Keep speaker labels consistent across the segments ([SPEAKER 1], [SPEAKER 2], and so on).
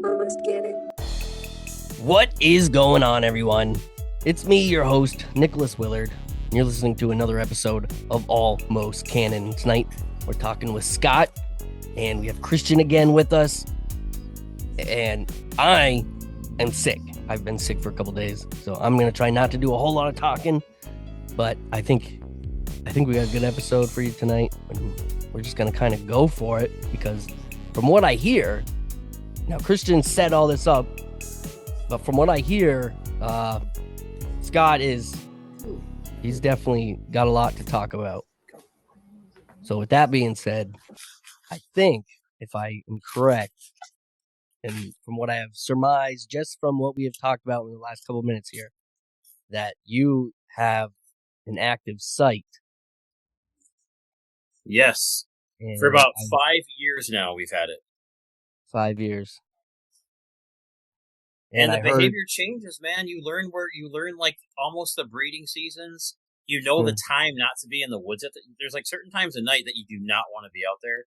[SPEAKER 1] Almost Canon.
[SPEAKER 2] What is going on, everyone? It's me, your host, Nicholas Willard. And you're listening to another episode of Almost Canon. Tonight, we're talking with Scott, and we have Christian again with us. And I am sick. I've been sick for a couple days, so I'm going to try not to do a whole lot of talking. But I think we got a good episode for you tonight. And we're just going to kind of go for it because from what I hear, now Christian set all this up, but from what I hear, Scott he's definitely got a lot to talk about. So with that being said, I think if I am correct, and from what I have surmised just from what we have talked about in the last couple of minutes here, that you have an active site.
[SPEAKER 3] Yes.
[SPEAKER 2] And
[SPEAKER 3] for about 5 years now, we've had it.
[SPEAKER 2] 5 years.
[SPEAKER 3] And the behavior changes, man. You learn like almost the breeding seasons. You know the time not to be in the woods. There's like certain times of night that you do not want to be out there.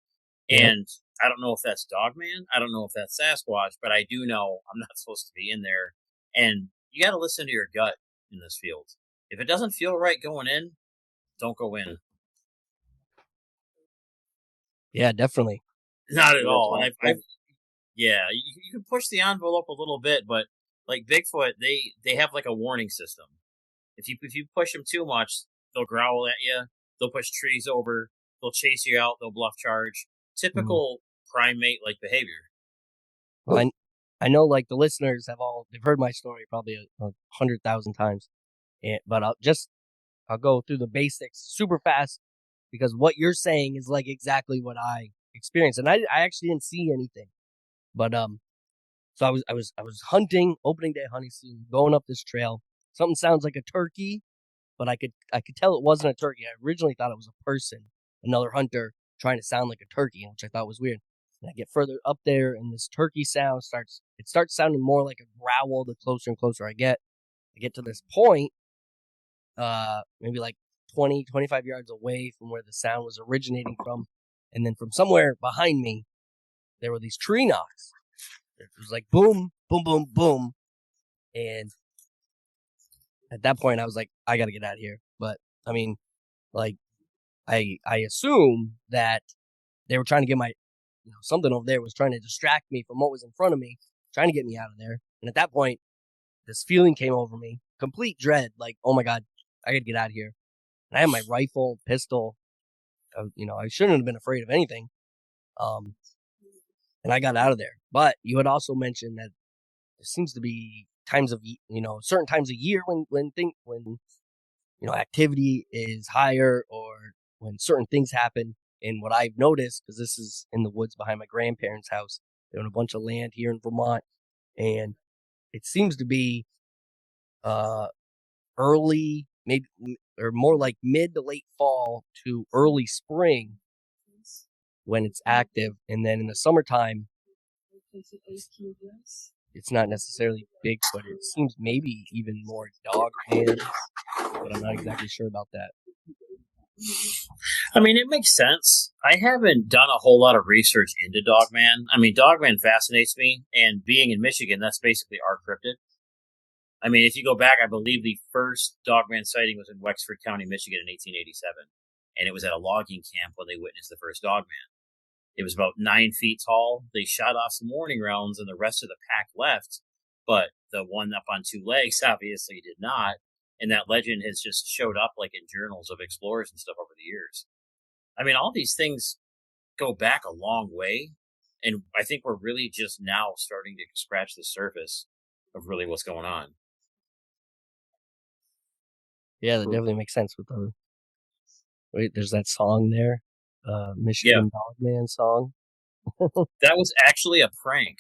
[SPEAKER 3] And I don't know if that's Dogman. I don't know if that's Sasquatch, but I do know I'm not supposed to be in there. And you got to listen to your gut in this field. If it doesn't feel right going in, don't go in.
[SPEAKER 2] Yeah, definitely.
[SPEAKER 3] Not at all. And yeah, you can push the envelope a little bit, but like Bigfoot, they have like a warning system. If you push them too much, they'll growl at you. They'll push trees over. They'll chase you out. They'll bluff charge. Typical primate like behavior.
[SPEAKER 2] Well, I know like the listeners they've heard my story probably 100,000 times, but I'll go through the basics super fast because what you're saying is like exactly what I experienced, and I actually didn't see anything. But so I was hunting, opening day hunting season, going up this trail. Something sounds like a turkey, but I could tell it wasn't a turkey. I originally thought it was a person, another hunter trying to sound like a turkey, which I thought was weird. And I get further up there, and this turkey sound starts sounding more like a growl the closer and closer I get. I get to this point, maybe like 20, 25 yards away from where the sound was originating from, and then from somewhere behind me, there were these tree knocks. It was like boom, boom, boom, boom. And at that point, I was like, I got to get out of here. But, I mean, like, I assume that they were trying to get something over there was trying to distract me from what was in front of me, trying to get me out of there. And at that point, this feeling came over me, complete dread, like, oh my God, I got to get out of here. And I had my rifle, pistol. I shouldn't have been afraid of anything. And I got out of there. But you had also mentioned that there seems to be times of, certain times of year when activity is higher or when certain things happen. And what I've noticed, because this is in the woods behind my grandparents' house, they own a bunch of land here in Vermont, and it seems to be early, maybe, or more like mid to late fall to early spring when it's active. And then in the summertime, it's not necessarily big, but it seems maybe even more dog man, but I'm not exactly sure about that.
[SPEAKER 3] I mean, it makes sense. I haven't done a whole lot of research into Dogman. I mean, Dogman fascinates me, and being in Michigan, that's basically our cryptid. I mean, if you go back, I believe the first Dogman sighting was in Wexford County, Michigan in 1887, and it was at a logging camp when they witnessed the first Dogman. It was about 9 feet tall. They shot off some warning rounds, and the rest of the pack left, but the one up on 2 legs obviously did not. And that legend has just showed up like in journals of explorers and stuff over the years. I mean, all these things go back a long way. And I think we're really just now starting to scratch the surface of really what's going on.
[SPEAKER 2] Yeah, that definitely makes sense with there's that song there, Michigan Dogman song.
[SPEAKER 3] That was actually a prank.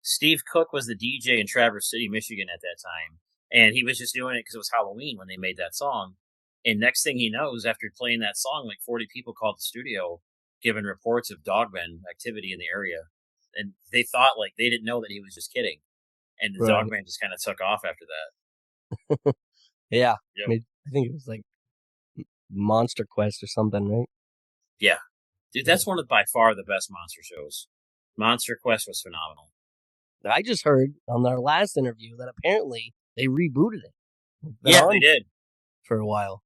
[SPEAKER 3] Steve Cook was the DJ in Traverse City, Michigan at that time. And he was just doing it because it was Halloween when they made that song. And next thing he knows, after playing that song, like 40 people called the studio, giving reports of Dogman activity in the area. And they thought, like, they didn't know that he was just kidding. And the Dogman just kind of took off after that.
[SPEAKER 2] Yeah. Yep. I mean, I think it was like Monster Quest or something, right?
[SPEAKER 3] Yeah. Dude, that's one of by far the best monster shows. Monster Quest was phenomenal.
[SPEAKER 2] I just heard on their last interview that apparently they rebooted it. It's been
[SPEAKER 3] Yeah, they
[SPEAKER 2] on
[SPEAKER 3] did.
[SPEAKER 2] for a while.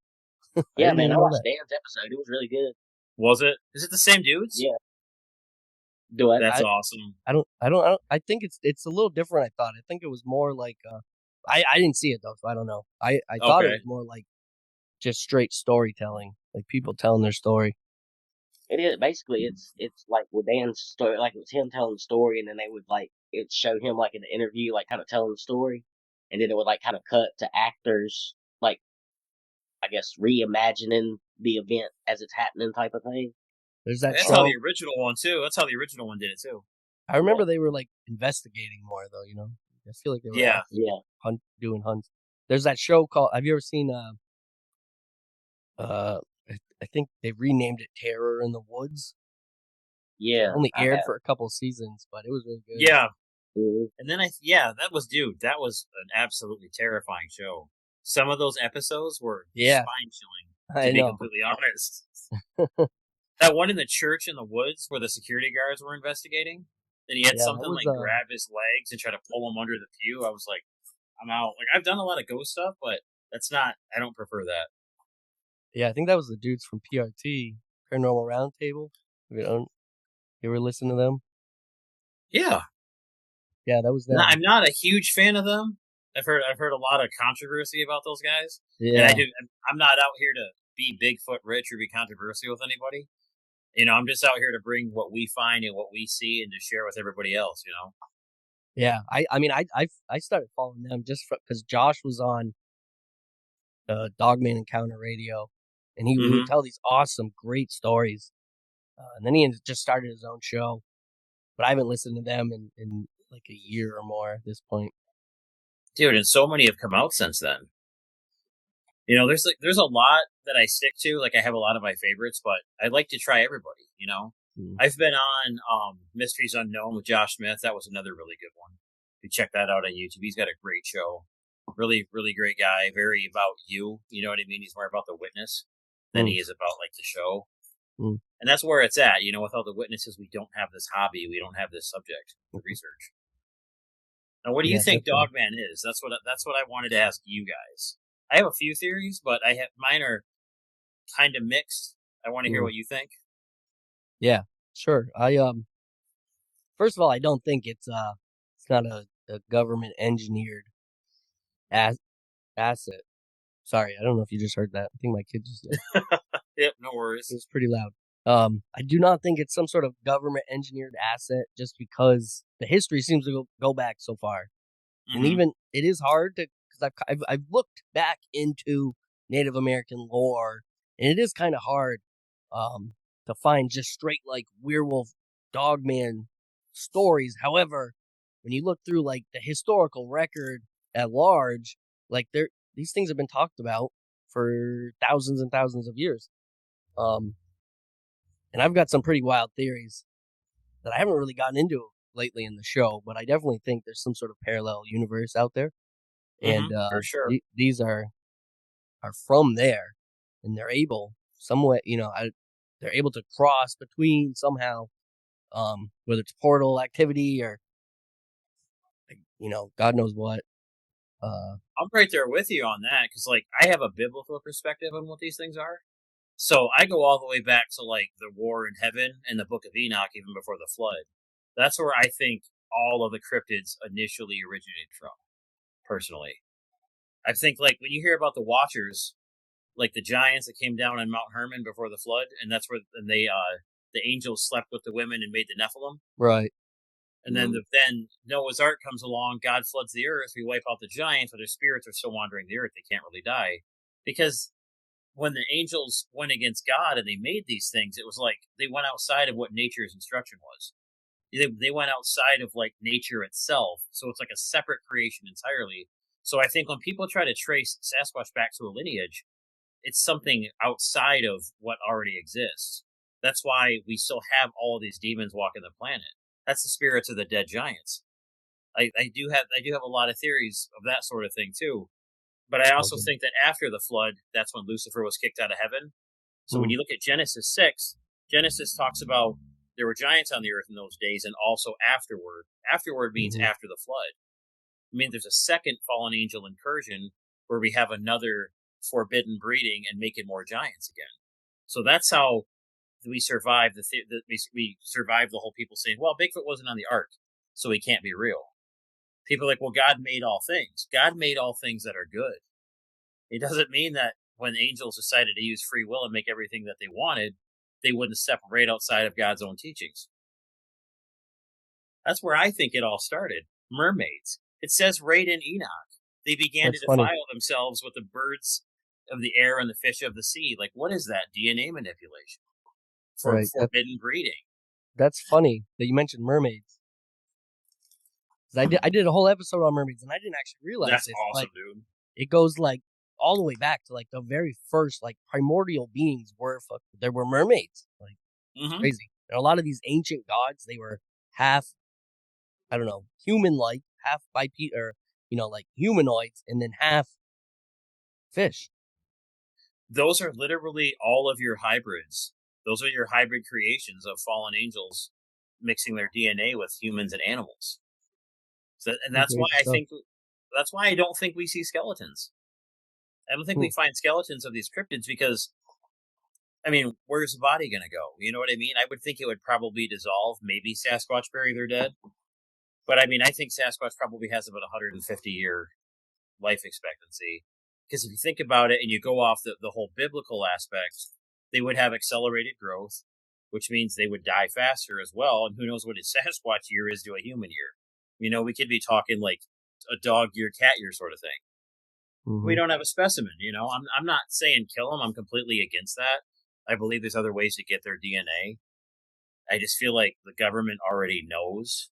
[SPEAKER 2] I
[SPEAKER 1] Yeah,
[SPEAKER 2] didn't
[SPEAKER 1] man,
[SPEAKER 2] even
[SPEAKER 1] I
[SPEAKER 2] know
[SPEAKER 1] watched
[SPEAKER 2] that.
[SPEAKER 1] Dan's episode. It was really good.
[SPEAKER 3] Was it? Is it the same dudes?
[SPEAKER 1] Yeah. Do it.
[SPEAKER 3] That's awesome.
[SPEAKER 2] I think it's a little different. I thought. I think it was more like. I didn't see it though, so I don't know. I thought it
[SPEAKER 3] Okay.
[SPEAKER 2] was more like just straight storytelling, like people telling their story.
[SPEAKER 1] It is basically it's like with Dan's story, like it was him telling the story, and then they would like it show him like in the interview, like kind of telling the story, and then it would like kind of cut to actors, like I guess reimagining the event as it's happening, type of thing.
[SPEAKER 2] There's that
[SPEAKER 3] That's how
[SPEAKER 2] show.
[SPEAKER 3] the original one too. That's how the original one did it too.
[SPEAKER 2] I remember they were like investigating more though. You know, I feel like they were
[SPEAKER 3] Yeah.
[SPEAKER 2] doing hunts. There's that show called. Have you ever seen? I think they've renamed it Terror in the Woods.
[SPEAKER 1] Yeah,
[SPEAKER 2] It only
[SPEAKER 1] I
[SPEAKER 2] aired
[SPEAKER 1] have.
[SPEAKER 2] for a couple seasons, but it was really good.
[SPEAKER 3] Yeah.
[SPEAKER 1] Mhm.
[SPEAKER 3] And then that was an absolutely terrifying show. Some of those episodes were
[SPEAKER 2] Yeah.
[SPEAKER 3] spine chilling,
[SPEAKER 2] I
[SPEAKER 3] to be
[SPEAKER 2] know.
[SPEAKER 3] completely honest. That one in the church in the woods where the security guards were investigating, and he had
[SPEAKER 2] Yeah,
[SPEAKER 3] something
[SPEAKER 2] that was,
[SPEAKER 3] like grab his legs and try to pull him under the pew. I was like, I'm out. Like I've done a lot of ghost stuff, but I don't prefer that.
[SPEAKER 2] Yeah, I think that was the dudes from PRT, Paranormal Roundtable. You ever listen to them?
[SPEAKER 3] Yeah.
[SPEAKER 2] Yeah, that was them.
[SPEAKER 3] No, I'm not a huge fan of them. I've heard a lot of controversy about those guys.
[SPEAKER 2] Yeah.
[SPEAKER 3] And I'm not out here to be Bigfoot rich or be controversial with anybody. You know, I'm just out here to bring what we find and what we see and to share with everybody else, you know.
[SPEAKER 2] Yeah, I mean, I started following them just because Josh was on Dogman Encounter Radio, and he would tell these awesome, great stories. And then he just started his own show, but I haven't listened to them in like a year or more at this point.
[SPEAKER 3] Dude, and so many have come out since then. You know, there's a lot that I stick to. Like I have a lot of my favorites, but I like to try everybody. You know, I've been on Mysteries Unknown with Josh Smith. That was another really good one. You check that out on YouTube. He's got a great show. Really, really great guy. Very about you. You know what I mean? He's more about the witness than he is about like the show. And that's where it's at. You know, without the witnesses, we don't have this hobby. We don't have this subject for research. Now, what do you think Dogman is? That's what I wanted to ask you guys. I have a few theories, but mine are kind of mixed. I want to hear what you think.
[SPEAKER 2] Yeah, sure. First of all, I don't think it's not a government engineered asset. Sorry, I don't know if you just heard that. I think my kid just did.
[SPEAKER 3] Yep, no worries.
[SPEAKER 2] It was pretty loud. I do not think it's some sort of government engineered asset just because the history seems to go back so far. And even it is hard to, because I've looked back into Native American lore, and it is kind of hard to find just straight like werewolf dogman stories. However, when you look through like the historical record at large, like these things have been talked about for thousands and thousands of years. And I've got some pretty wild theories that I haven't really gotten into lately in the show, but I definitely think there's some sort of parallel universe out there. And
[SPEAKER 3] for sure.
[SPEAKER 2] These are from there, and they're able somewhat, they're able to cross between somehow, whether it's portal activity or God knows what.
[SPEAKER 3] I'm right there with you on that because, like, I have a biblical perspective on what these things are. So I go all the way back to like the war in heaven and the Book of Enoch, even before the flood. That's where I think all of the cryptids initially originated from. Personally, I think like when you hear about the Watchers, like the giants that came down on Mount Hermon before the flood, and that's where the angels slept with the women and made the Nephilim.
[SPEAKER 2] Right.
[SPEAKER 3] And then then Noah's Ark comes along, God floods the earth, we wipe out the giants, but their spirits are still wandering the earth. They can't really die. Because when the angels went against God and they made these things, it was like they went outside of what nature's instruction was. They went outside of like nature itself. So it's like a separate creation entirely. So I think when people try to trace Sasquatch back to a lineage, it's something outside of what already exists. That's why we still have all of these demons walking the planet. That's the spirits of the dead giants. I do have a lot of theories of that sort of thing too. But I also think that after the flood, that's when Lucifer was kicked out of heaven. So when you look at Genesis 6, Genesis talks about there were giants on the earth in those days, and also afterward. Afterward means
[SPEAKER 2] Mm-hmm.
[SPEAKER 3] after the flood. I mean, there's a second fallen angel incursion where we have another forbidden breeding and making more giants again. So that's how we survived we survived the whole people saying, well, Bigfoot wasn't on the ark, so he can't be real. People are like, well, God made all things. God made all things that are good. It doesn't mean that when angels decided to use free will and make everything that they wanted, they wouldn't separate outside of God's own teachings. That's where I think it all started. Mermaids. It says right in Enoch. They began
[SPEAKER 2] That's
[SPEAKER 3] to
[SPEAKER 2] funny.
[SPEAKER 3] defile themselves with the birds of the air and the fish of the sea. Like, what is that? DNA manipulation for
[SPEAKER 2] Right.
[SPEAKER 3] forbidden breeding.
[SPEAKER 2] That's funny that you mentioned mermaids. 'Cause I did a whole episode on mermaids, and I didn't actually realize
[SPEAKER 3] That's
[SPEAKER 2] this.
[SPEAKER 3] awesome,
[SPEAKER 2] But
[SPEAKER 3] dude.
[SPEAKER 2] it goes like all the way back to like the very first like primordial beings were there were mermaids. Like
[SPEAKER 3] Mm-hmm.
[SPEAKER 2] crazy. And a lot of these ancient gods, they were half, I don't know, human-like, half bipedal, or like humanoids, and then half fish.
[SPEAKER 3] Those are literally all of your hybrids. Those are your hybrid creations of fallen angels mixing their DNA with humans and animals. So, and that's why that's why I don't think we see skeletons. I don't think we find skeletons of these cryptids because, I mean, where's the body going to go? You know what I mean? I would think it would probably dissolve. Maybe Sasquatch bury their dead. But I mean, I think Sasquatch probably has about 150-year life expectancy. Because if you think about it and you go off the whole biblical aspect, they would have accelerated growth, which means they would die faster as well. And who knows what a Sasquatch year is to a human year. We could be talking like a dog year, cat year sort of thing.
[SPEAKER 2] Mm-hmm.
[SPEAKER 3] We don't have a specimen, I'm not saying kill them. I'm completely against that. I believe there's other ways to get their DNA. I just feel like the government already knows.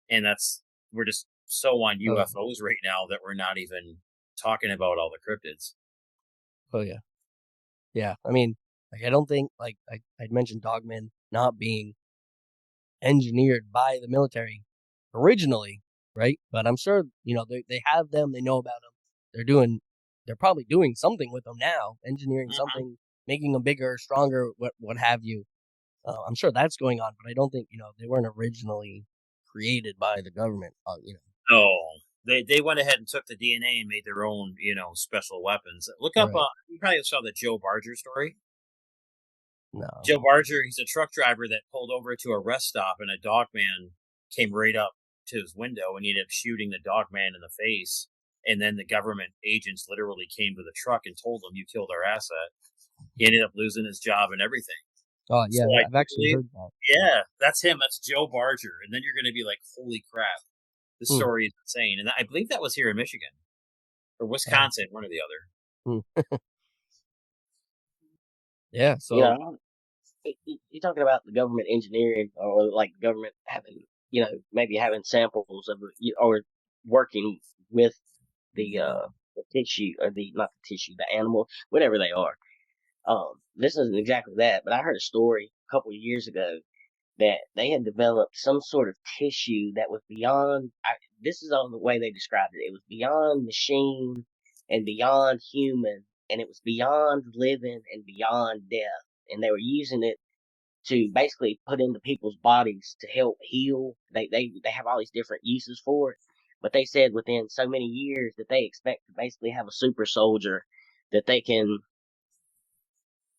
[SPEAKER 3] And we're just so on UFOs right now that we're not even talking about all the cryptids.
[SPEAKER 2] Oh, yeah. Yeah. I mean, like, I don't think, like, I'd mentioned dogmen not being engineered by the military originally, right? But I'm sure, they have them, they know about them. They're probably doing something with them now, engineering something, making them bigger, stronger, what have you. I'm sure that's going on, but I don't think, they weren't originally created by the government,
[SPEAKER 3] No, they went ahead and took the DNA and made their own, special weapons. Look up, you probably saw the Joe Barger story.
[SPEAKER 2] No.
[SPEAKER 3] Joe Barger, he's a truck driver that pulled over to a rest stop, and a dog man came right up to his window, and he ended up shooting the dog man in the face. And then the government agents literally came to the truck and told him, "You killed our asset." He ended up losing his job and everything.
[SPEAKER 2] Oh, yeah, so I've actually heard that.
[SPEAKER 3] Yeah, that's him. That's Joe Barger. And then you're going to be like, holy crap. This story is insane. And I believe that was here in Michigan. Or Wisconsin, one or the other.
[SPEAKER 2] Yeah, so...
[SPEAKER 1] you're talking about the government engineering, or like the government having, maybe having samples of it, or working with the tissue, or not the tissue, the animal, whatever they are. This isn't exactly that, but I heard a story a couple of years ago that they had developed some sort of tissue that was beyond. This is all the way they described it. It was beyond machine and beyond human, and it was beyond living and beyond death. And they were using it to basically put into people's bodies to help heal. They have all these different uses for it, but they said within so many years that they expect to basically have a super soldier that they can,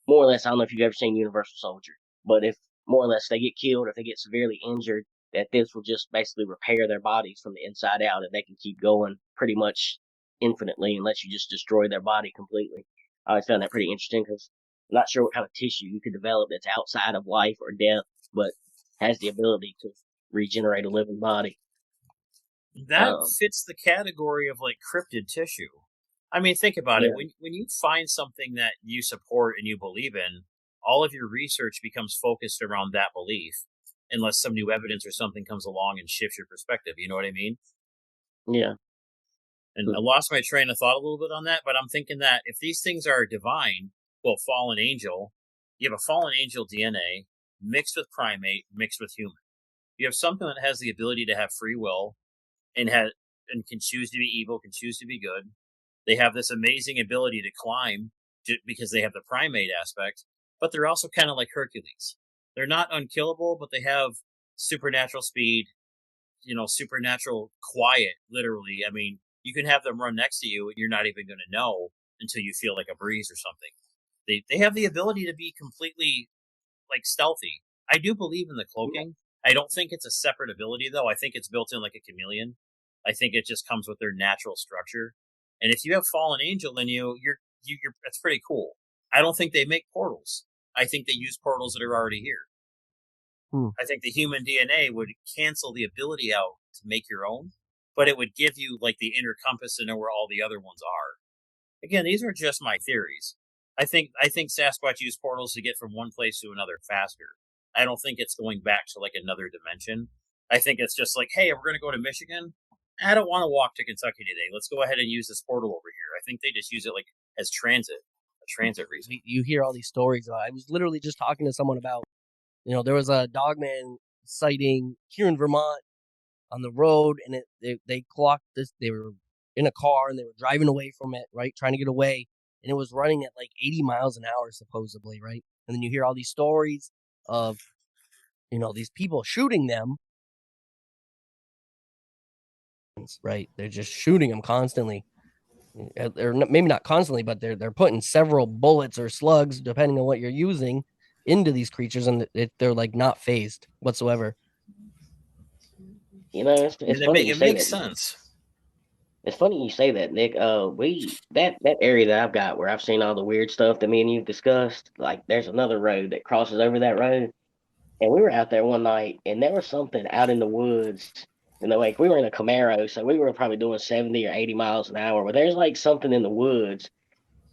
[SPEAKER 1] more or less. I don't know if you've ever seen Universal Soldier, but if more or less they get killed, or if they get severely injured, that this will just basically repair their bodies from the inside out, and they can keep going pretty much infinitely unless you just destroy their body completely. I always found that pretty interesting because I'm not sure what kind of tissue you could develop that's outside of life or death, but has the ability to regenerate a living body.
[SPEAKER 3] That fits the category of like cryptid tissue. I mean, think about it. When you find something that you support and you believe in, all of your research becomes focused around that belief, unless some new evidence or something comes along and shifts your perspective. You know what I mean?
[SPEAKER 1] Yeah.
[SPEAKER 3] And I lost my train of thought a little bit on that, but I'm thinking that if these things are divine, well, fallen angel, you have a fallen angel DNA mixed with primate, mixed with human. You have something that has the ability to have free will and can choose to be evil, can choose to be good. They have this amazing ability to climb because they have the primate aspect, but they're also kind of like Hercules. They're not unkillable, but they have supernatural speed, supernatural quiet, literally. I mean, you can have them run next to you and you're not even going to know until you feel like a breeze or something. They have the ability to be completely like stealthy. I do believe in the cloaking. I don't think it's a separate ability though. I think it's built in like a chameleon. I think it just comes with their natural structure. And if you have fallen angel in you, you're that's pretty cool. I don't think they make portals. I think they use portals that are already here. I think the human DNA would cancel the ability out to make your own, but it would give you like the inner compass to know where all the other ones are. Again, these are just my theories. I think Sasquatch used portals to get from one place to another faster. I don't think it's going back to like another dimension. I think it's just like, hey, we're going to go to Michigan. I don't want to walk to Kentucky today. Let's go ahead and use this portal over here. I think they just use it like as a transit reason.
[SPEAKER 2] You hear all these stories. I was literally just talking to someone about, there was a dogman sighting here in Vermont on the road, and they clocked this. They were in a car and they were driving away from it, right, trying to get away, and it was running at like 80 miles an hour supposedly, right? And then you hear all these stories of, these people shooting them, right? They're just shooting them constantly. Or maybe not constantly, but they're putting several bullets or slugs, depending on what you're using, into these creatures, and they're like not phased whatsoever.
[SPEAKER 1] It's funny you
[SPEAKER 3] It
[SPEAKER 1] say
[SPEAKER 3] makes
[SPEAKER 1] that.
[SPEAKER 3] sense.
[SPEAKER 1] It's funny you say that, Nick. That area that I've got where I've seen all the weird stuff that me and you've discussed. Like, there's another road that crosses over that road, and we were out there one night, and there was something out in the woods. And like we were in a Camaro, so we were probably doing 70 or 80 miles an hour. But there's like something in the woods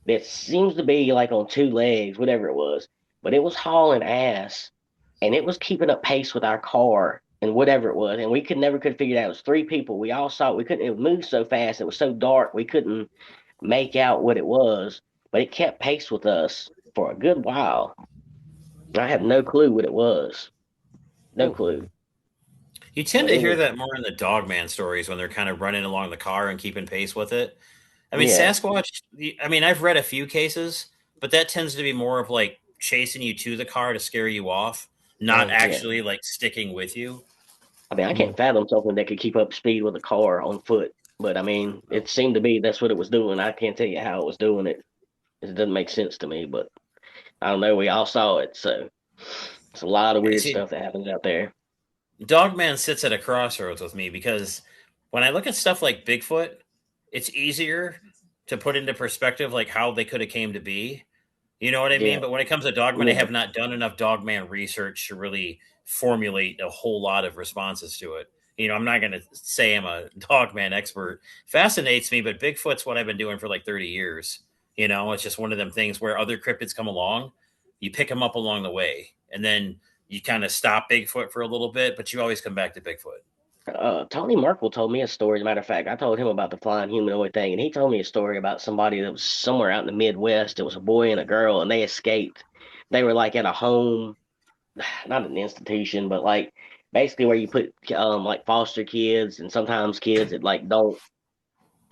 [SPEAKER 1] that seems to be like on two legs, whatever it was. But it was hauling ass, and it was keeping up pace with our car and whatever it was. And we could figure it out. It was three people. We all saw it. We couldn't. It moved so fast. It was so dark. We couldn't make out what it was. But it kept pace with us for a good while. I have no clue what it was. No clue.
[SPEAKER 3] You tend
[SPEAKER 1] But
[SPEAKER 3] to
[SPEAKER 1] it
[SPEAKER 3] hear
[SPEAKER 1] was,
[SPEAKER 3] that more in the dogman stories when they're kind of running along the car and keeping pace with it. I mean,
[SPEAKER 1] yeah,
[SPEAKER 3] Sasquatch, I mean, I've read a few cases, but that tends to be more of like chasing you to the car to scare you off, not
[SPEAKER 2] Right.
[SPEAKER 1] yeah.
[SPEAKER 3] actually like sticking with you.
[SPEAKER 1] I mean, I
[SPEAKER 2] Hmm.
[SPEAKER 1] can't fathom something that could keep up speed with a car on foot. But I mean, it seemed to be that's what it was doing. I can't tell you how it was doing it. It doesn't make sense to me, but I don't know. We all saw it, so it's a lot of
[SPEAKER 3] Yeah,
[SPEAKER 1] weird
[SPEAKER 3] see,
[SPEAKER 1] stuff that happens out there.
[SPEAKER 3] Dogman sits at a crossroads with me because when I look at stuff like Bigfoot, it's easier to put into perspective like how they could have came to be. You know what I mean?
[SPEAKER 1] Yeah,
[SPEAKER 3] But when it comes to Dogman, I
[SPEAKER 1] yeah.
[SPEAKER 3] have not done enough Dogman research to really formulate a whole lot of responses to it. I'm not going to say I'm a Dogman expert. Fascinates me, but Bigfoot's what I've been doing for like 30 years. It's just one of them things where other cryptids come along, you pick them up along the way, and then you kind of stop Bigfoot for a little bit, but you always come back to Bigfoot.
[SPEAKER 1] Tony Merkel told me a story. As a matter of fact, I told him about the flying humanoid thing, and he told me a story about somebody that was somewhere out in the Midwest. It was a boy and a girl, and they escaped. They were like at a home, not an institution, but like basically where you put like foster kids and sometimes kids that like don't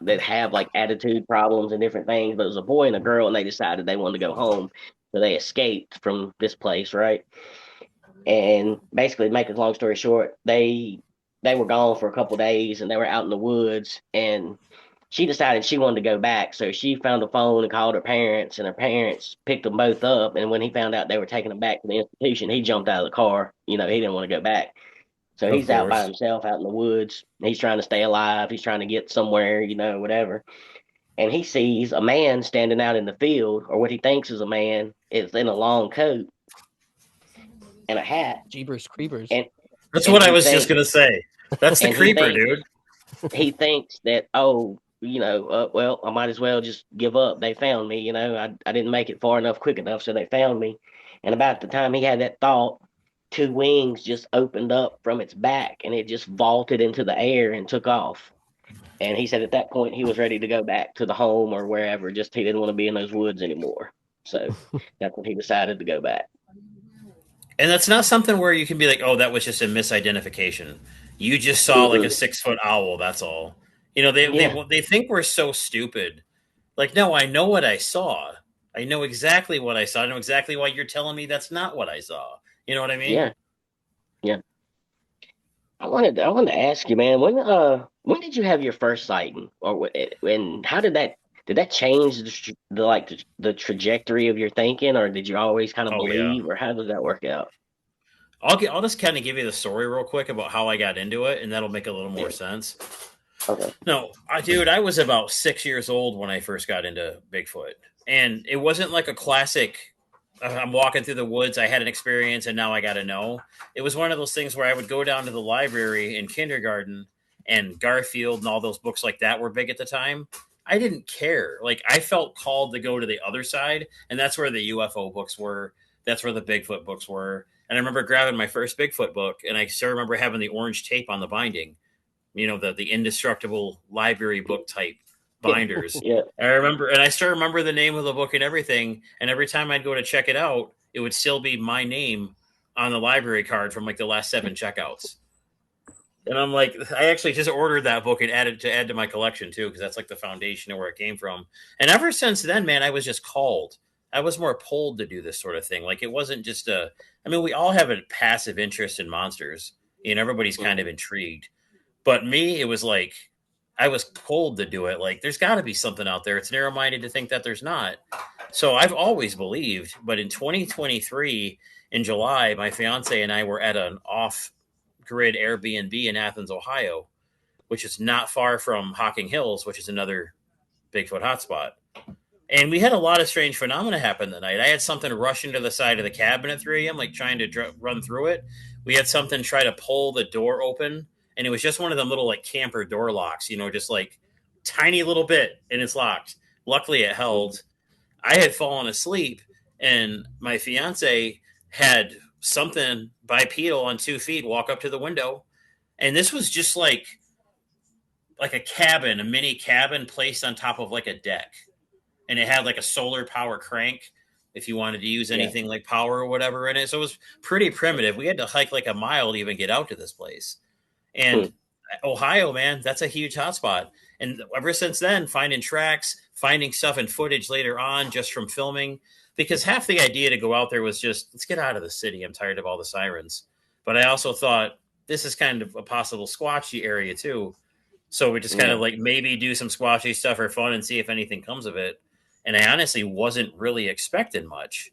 [SPEAKER 1] that have like attitude problems and different things. But it was a boy and a girl, and they decided they wanted to go home, so they escaped from this place, right? And basically, to make a long story short, they were gone for a couple of days, and they were out in the woods, and she decided she wanted to go back. So she found a phone and called her parents, and her parents picked them both up. And when he found out they were taking them back to the institution, he jumped out of the car. He didn't want to go back. So
[SPEAKER 3] Of
[SPEAKER 1] he's out by
[SPEAKER 3] course.
[SPEAKER 1] himself out in the woods. He's trying to stay alive. He's trying to get somewhere, whatever. And he sees a man standing out in the field, or what he thinks is a man, is in a long coat and a hat.
[SPEAKER 2] Jeepers creepers.
[SPEAKER 1] And
[SPEAKER 3] That's
[SPEAKER 1] and
[SPEAKER 3] what I
[SPEAKER 1] he
[SPEAKER 3] was just
[SPEAKER 1] thinks
[SPEAKER 3] going to say. That's the
[SPEAKER 1] and he
[SPEAKER 3] creeper,
[SPEAKER 1] thinks
[SPEAKER 3] dude.
[SPEAKER 1] he thinks that, oh, well, I might as well just give up. They found me. I didn't make it far enough quick enough, so they found me. And about the time he had that thought, two wings just opened up from its back, and it just vaulted into the air and took off. And he said at that point he was ready to go back to the home or wherever. Just he didn't want to be in those woods anymore. So that's when he decided to go back.
[SPEAKER 3] And that's not something where you can be like, oh, that was just a misidentification. You just saw like a
[SPEAKER 1] Mm-mm.
[SPEAKER 3] 6 foot owl. That's all. They
[SPEAKER 1] Yeah,
[SPEAKER 3] they think we're so stupid. Like, no, I know what I saw. I know exactly what I saw. I know exactly why you're telling me that's not what I saw. You know what I mean?
[SPEAKER 1] Yeah, yeah. I wanted to ask you, man, when did you have your first sighting, or and how did that change the trajectory of your thinking, or did you always kind of
[SPEAKER 3] Oh yeah.
[SPEAKER 1] believe, or how did that work out?
[SPEAKER 3] I'll just kind of give you the story real quick about how I got into it, and that'll make a little more
[SPEAKER 1] Yeah.
[SPEAKER 3] sense.
[SPEAKER 1] Okay.
[SPEAKER 3] No, dude, I was about 6 years old when I first got into Bigfoot, and it wasn't like a classic. I'm walking through the woods. I had an experience, and now I got to know. It was one of those things where I would go down to the library in kindergarten, and Garfield and all those books like that were big at the time. I didn't care. Like I felt called to go to the other side, and that's where the UFO books were. That's where the Bigfoot books were. And I remember grabbing my first Bigfoot book, and I still remember having the orange tape on the binding, the indestructible library book type binders.
[SPEAKER 1] Yeah.
[SPEAKER 3] I remember, and I still remember the name of the book and everything. And every time I'd go to check it out, it would still be my name on the library card from like the last 7 checkouts. And I'm like, I actually just ordered that book and add to my collection too, because that's like the foundation of where it came from. And ever since then, man, I was just called. I was more pulled to do this sort of thing. Like it wasn't just a. I mean, we all have a passive interest in monsters, and everybody's kind of
[SPEAKER 1] Mhm.
[SPEAKER 3] intrigued. But me, it was like I was pulled to do it. Like there's got to be something out there. It's narrow minded to think that there's not. So I've always believed. But in 2023, in July, my fiance and I were at an off grid Airbnb in Athens, Ohio, which is not far from Hocking Hills, which is another Bigfoot hotspot. And we had a lot of strange phenomena happen that night. I had something rush into the side of the cabin at 3 a.m., like trying to run through it. We had something try to pull the door open, and it was just one of them little like camper door locks, just like tiny little bit, and it's locked. Luckily, it
[SPEAKER 1] Mhm.
[SPEAKER 3] held. I had fallen asleep, and my fiance had something bipedal on 2 feet walk up to the window, and this was just like a cabin, a mini cabin placed on top of like a deck, and it had like a solar power crank if you wanted to use
[SPEAKER 1] Yeah.
[SPEAKER 3] anything like power or whatever in it. So it was pretty primitive. We had to hike like a mile to even get out to this place.
[SPEAKER 1] Hmm.
[SPEAKER 3] And Ohio, man, that's a huge hotspot. And ever since then, finding tracks, finding stuff and footage later on just from filming, because half the idea to go out there was just, let's get out of the city. I'm tired of all the sirens. But I also thought this is kind of a possible squatchy area too. So we just kind
[SPEAKER 1] Yeah.
[SPEAKER 3] of like maybe do some squashy stuff for fun and see if anything comes of it. And I honestly wasn't really expecting much.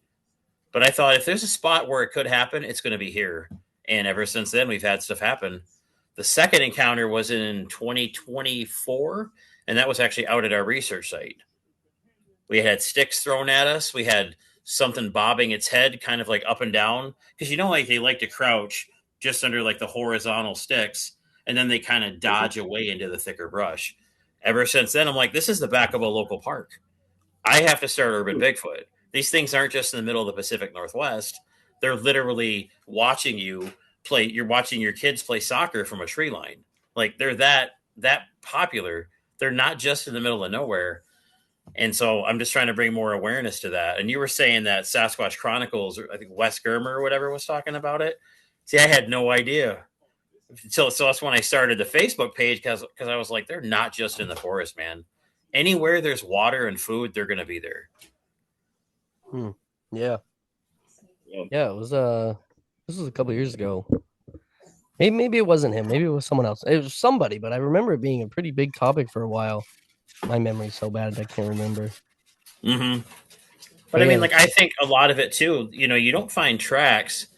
[SPEAKER 3] But I thought if there's a spot where it could happen, it's going to be here. And ever since then, we've had stuff happen. The second encounter was in 2024, and that was actually out at our research site. We had sticks thrown at us. We had something bobbing its head kind of like up and down, because like they like to crouch just under like the horizontal sticks, and then they kind of
[SPEAKER 1] Mhm.
[SPEAKER 3] dodge away into the thicker brush. Ever since then, I'm like, this is the back of a local park. I have to start Urban
[SPEAKER 1] Hmm.
[SPEAKER 3] Bigfoot. These things aren't just in the middle of the Pacific Northwest. They're literally watching you play. You're watching your kids play soccer from a tree line. Like they're that popular. They're not just in the middle of nowhere. And so I'm just trying to bring more awareness to that. And you were saying that Sasquatch Chronicles, or I think Wes Germer or whatever was talking about it. See, I had no idea. So that's when I started the Facebook page, because I was like, they're not just in the forest, man. Anywhere there's water and food, they're going to be there.
[SPEAKER 2] Hmm. Yeah.
[SPEAKER 1] Yeah.
[SPEAKER 2] Yeah. It was this was a couple years ago. Maybe it wasn't him. Maybe it was someone else. It was somebody, but I remember it being a pretty big topic for a while. My memory's so bad I can't remember.
[SPEAKER 3] Mm-hmm. But
[SPEAKER 2] But
[SPEAKER 3] I
[SPEAKER 2] yeah,
[SPEAKER 3] mean, like, I think a lot of it too, you don't find tracks.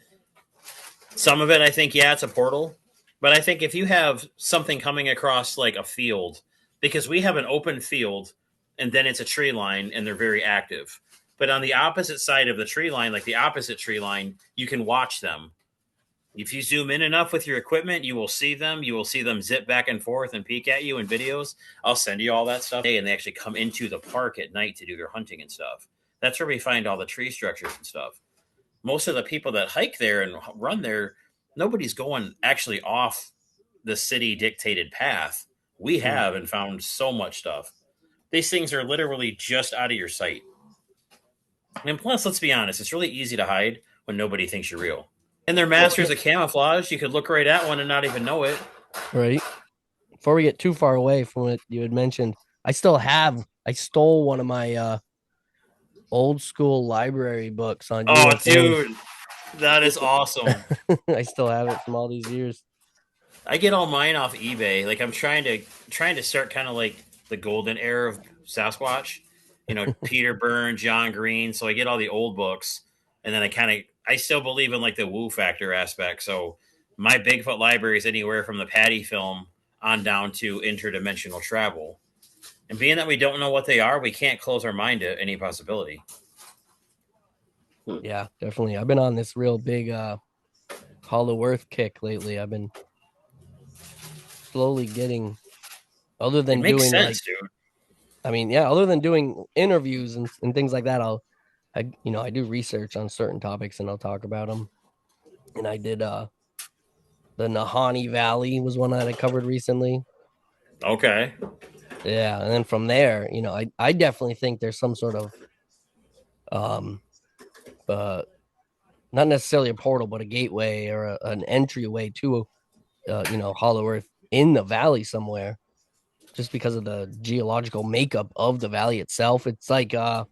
[SPEAKER 3] Some of it, I think, yeah, it's a portal. But I think if you have something coming across like a field, because we have an open field and then it's a tree line and they're very active. But on the opposite side of the tree line, like the opposite tree line, you can watch them. If you zoom in enough with your equipment, you will see them. You will see them zip back and forth and peek at you in videos. I'll send you all that stuff. And they actually come into the park at night to do their hunting and stuff. That's where we find all the tree structures and stuff. Most of the people that hike there and run there, nobody's going actually off the city dictated path. We
[SPEAKER 2] hmm,
[SPEAKER 3] have and found so much stuff. These things are literally just out of your sight. And plus, let's be honest, it's really easy to hide when nobody thinks you're real. And they're masters of camouflage. You could look right at one and not even know it.
[SPEAKER 2] right. Before we get too far away from what you had mentioned, I stole one of my old school library books on
[SPEAKER 3] Oh,
[SPEAKER 2] UFOs.
[SPEAKER 3] dude. That is awesome.
[SPEAKER 2] I still have it from all these years.
[SPEAKER 3] I get all mine off eBay. Like I'm trying to start kind of like the golden era of Sasquatch. You know, Peter Byrne, John Green. So I get all the old books, and then I still believe in like the woo factor aspect. So my Bigfoot library is anywhere from the Patty film on down to interdimensional travel. And being that we don't know what they are, we can't close our mind to any possibility.
[SPEAKER 2] Yeah, definitely. I've been on this real big Hollow Earth kick lately. I've been slowly getting, other
[SPEAKER 3] It
[SPEAKER 2] than
[SPEAKER 3] makes
[SPEAKER 2] doing like,
[SPEAKER 3] sense, dude.
[SPEAKER 2] I mean, yeah, other than doing interviews and things like that, I do research on certain topics and I'll talk about them. And I did the Nahanni Valley was one that I covered recently.
[SPEAKER 3] Okay.
[SPEAKER 2] Yeah, and then from there, I definitely think there's some sort of um uh not necessarily a portal, but a gateway or an entryway to Hollow Earth in the valley somewhere, just because of the geological makeup of the valley itself. It's like the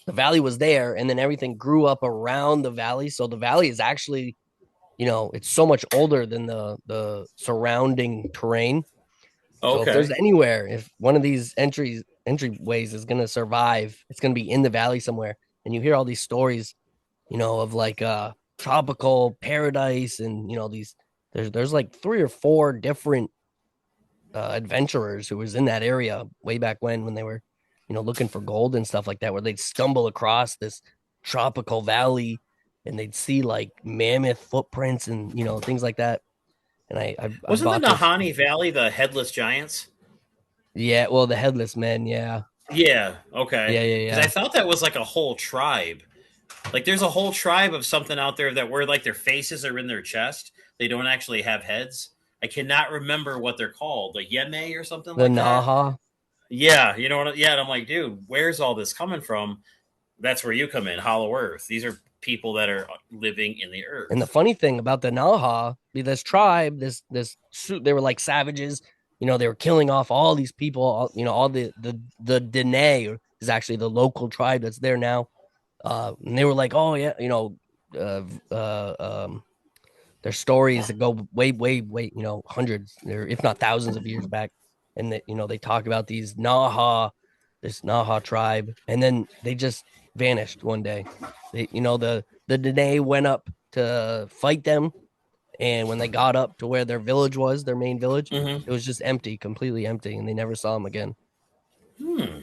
[SPEAKER 2] valley was there, and then everything grew up around the valley. So the valley is actually, it's so much older than the surrounding terrain. So
[SPEAKER 3] Okay.
[SPEAKER 2] if one of these entryways is gonna survive, it's gonna be in the valley somewhere. And you hear all these stories, of like tropical paradise, and these there's like 3 or 4 different adventurers who was in that area way back when they were, looking for gold and stuff like that, where they'd stumble across this tropical valley and they'd see like mammoth footprints and things like that. And I
[SPEAKER 3] Wasn't the
[SPEAKER 2] bought this.
[SPEAKER 3] Nahanni Valley the headless giants?
[SPEAKER 2] Yeah, well, the headless men. Yeah,
[SPEAKER 3] Yeah, okay.
[SPEAKER 2] yeah, yeah,
[SPEAKER 3] Because I
[SPEAKER 2] yeah.
[SPEAKER 3] thought that was like a whole tribe. Like there's a whole tribe of something out there that where like their faces are in their chest. They don't actually have heads. I cannot remember what they're called, like Yeme or something
[SPEAKER 2] The
[SPEAKER 3] like that.
[SPEAKER 2] Naha.
[SPEAKER 3] Yeah, you know what? Yeah, and I'm like, dude, where's all this coming from? That's where you come in, Hollow Earth. These are people that are living in the
[SPEAKER 2] And the
[SPEAKER 3] earth.
[SPEAKER 2] funny thing about the Naha, this tribe, they were like savages. They were killing off all these people. All the Dene is actually the local tribe that's there now. And they were like, oh yeah, uh, uh, um, their stories that go way, way, way, hundreds, or if not thousands of years back, and that they talk about this Naha tribe, and then they just vanished one day. The Dene went up to fight them, and when they got up to where their village was, their main village,
[SPEAKER 3] Mm-hmm.
[SPEAKER 2] it was just empty, completely empty, and they never saw them again.
[SPEAKER 3] Hmm.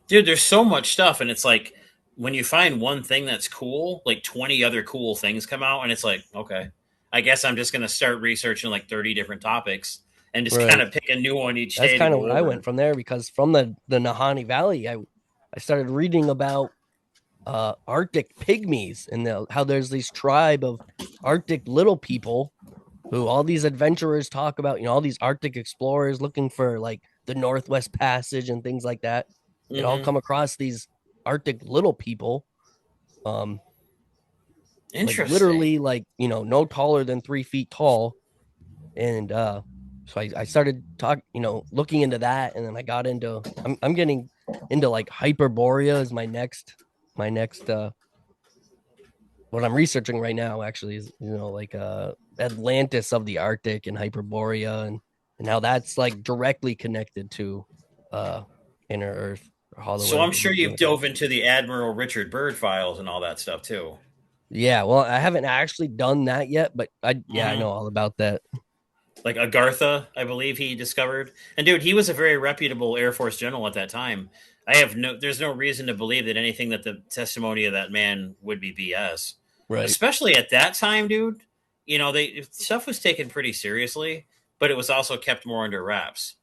[SPEAKER 3] Dude, there's so much stuff, and it's like when you find one thing that's cool, like 20 other cool things come out, and it's like, okay, I guess I'm just gonna start researching like 30 different topics and just kind
[SPEAKER 2] Right.
[SPEAKER 3] of pick a new one each
[SPEAKER 2] That's
[SPEAKER 3] day to
[SPEAKER 2] kind of
[SPEAKER 3] go
[SPEAKER 2] where I
[SPEAKER 3] over.
[SPEAKER 2] went from there, because from the Nahanni Valley, I started reading about Arctic pygmies, and how there's this tribe of Arctic little people who all these adventurers talk about, all these Arctic explorers looking for like the Northwest Passage and things like that. They'd all
[SPEAKER 3] Mm-hmm.
[SPEAKER 2] come across these Arctic little people, um, like
[SPEAKER 3] Interesting.
[SPEAKER 2] literally like, no taller than 3 feet tall. And so I started looking into that, and then I got into I'm getting into like Hyperborea is my next what I'm researching right now actually is, like Atlantis of the Arctic and Hyperborea, and how that's like directly connected to uh inner Earth or Hollow
[SPEAKER 3] So
[SPEAKER 2] Earth
[SPEAKER 3] I'm
[SPEAKER 2] or
[SPEAKER 3] sure
[SPEAKER 2] anything
[SPEAKER 3] you've
[SPEAKER 2] like that.
[SPEAKER 3] dove into the Admiral Richard Byrd files and all that stuff too.
[SPEAKER 2] Yeah, well, I haven't actually done that yet, but I
[SPEAKER 3] Mm-hmm.
[SPEAKER 2] know all about that.
[SPEAKER 3] Like Agartha, I believe he discovered. And dude, he was a very reputable Air Force general at that time. There's no reason to believe that anything that the testimony of that man would be BS.
[SPEAKER 2] Right.
[SPEAKER 3] Especially at that time, dude. You know, they stuff was taken pretty seriously, but it was also kept more under wraps.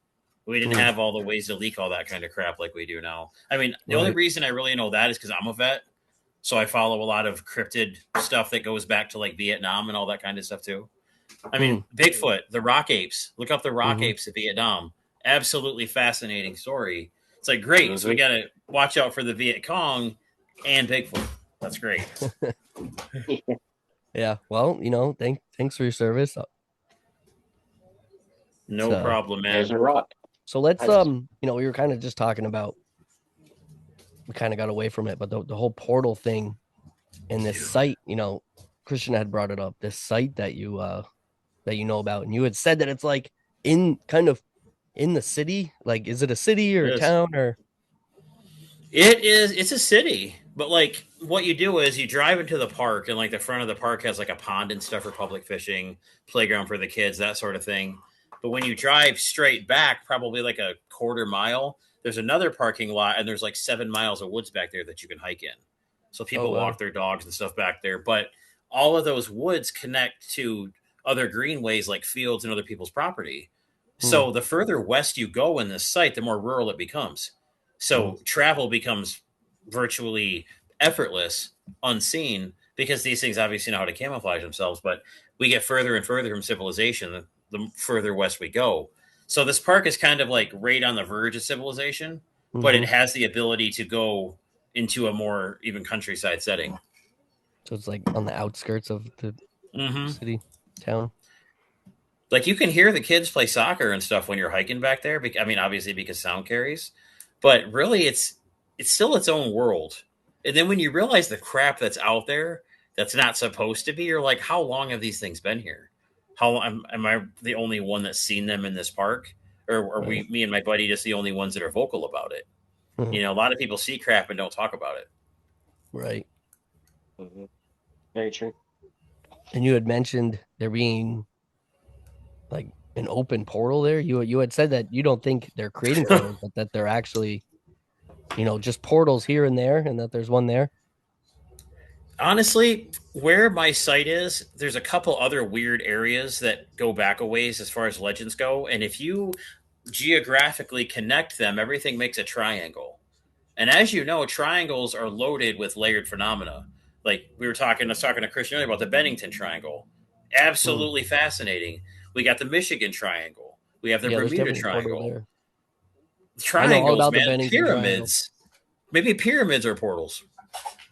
[SPEAKER 3] We didn't
[SPEAKER 2] Mm,
[SPEAKER 3] have all the ways to leak all that kind of crap like we do now. I mean, the only
[SPEAKER 2] right.
[SPEAKER 3] reason I really know that is because I'm a vet, so I follow a lot of cryptid stuff that goes back to like Vietnam and all that kind of stuff too. I mean,
[SPEAKER 2] Mm,
[SPEAKER 3] Bigfoot, the rock apes. Look up the rock
[SPEAKER 2] hmm.
[SPEAKER 3] apes of Vietnam. Absolutely fascinating story. It's like great. So we
[SPEAKER 1] Hmm.
[SPEAKER 3] got to watch out for the Viet Cong and Bigfoot. That's great.
[SPEAKER 2] Yeah. Well, thanks for your service.
[SPEAKER 3] No
[SPEAKER 2] So
[SPEAKER 3] problem,
[SPEAKER 1] There's
[SPEAKER 3] man.
[SPEAKER 1] a rock.
[SPEAKER 2] so let's
[SPEAKER 1] I just
[SPEAKER 2] we were kind of just talking about, we kind of got away from it, but the whole portal thing. And this site, Christian had brought it up. This site that you know about, and you had said that it's like in kind of in the city. Like, is it a city or a
[SPEAKER 3] Yes.
[SPEAKER 2] town or?
[SPEAKER 3] It is. It's a city, but like what you do is you drive into the park, and like the front of the park has like a pond and stuff for public fishing, playground for the kids, that sort of thing. But when you drive straight back, probably like a quarter mile, there's another parking lot, and there's like 7 miles of woods back there that you can hike in. So
[SPEAKER 2] Oh
[SPEAKER 3] people
[SPEAKER 2] wow.
[SPEAKER 3] walk their dogs and stuff back there. But all of those woods connect to other greenways like fields and other people's property.
[SPEAKER 2] Hmm.
[SPEAKER 3] So the further west you go in this site, the more rural it becomes.
[SPEAKER 2] Hmm.
[SPEAKER 3] So travel becomes virtually effortless, unseen, because these things obviously know how to camouflage themselves. But we get further and further from civilization the further west we go. So this park is kind of like right on the verge of civilization, but
[SPEAKER 2] Hmm.
[SPEAKER 3] it has the ability to go into a more even countryside setting.
[SPEAKER 2] So it's like on the outskirts of the
[SPEAKER 3] Mm-hmm.
[SPEAKER 2] city, town.
[SPEAKER 3] Like you can hear the kids play soccer and stuff when you're hiking back there. I mean, obviously because sound carries, but really it's still its own world. And then when you realize the crap that's out there that's not supposed to be, you're like, how long have these things been here? How am I the only one that's seen them in this park, or are
[SPEAKER 2] Right.
[SPEAKER 3] me and my buddy just the only ones that are vocal about it?
[SPEAKER 2] Hmm.
[SPEAKER 3] You know, a lot of people see crap and don't talk about it.
[SPEAKER 2] Right.
[SPEAKER 1] Hmm. Very true.
[SPEAKER 2] And you had mentioned there being like an open portal there. You had said that you don't think they're creating portals, but that they're actually, just portals here and there, and that there's one there.
[SPEAKER 3] Honestly, where my site is, there's a couple other weird areas that go back a ways as far as legends go. And if you geographically connect them, everything makes a triangle. And as you know, triangles are loaded with layered phenomena. Like I was talking to Christian earlier about the Bennington Triangle.
[SPEAKER 2] Hmm.
[SPEAKER 3] Absolutely fascinating. We got the Michigan Triangle. We have the
[SPEAKER 2] Yeah, there's
[SPEAKER 3] Bermuda
[SPEAKER 2] definitely a portal
[SPEAKER 3] Triangle.
[SPEAKER 2] there. I know all
[SPEAKER 3] Triangles,
[SPEAKER 2] about the
[SPEAKER 3] man.
[SPEAKER 2] Bennington Triangle.
[SPEAKER 3] Pyramids. Maybe pyramids are portals.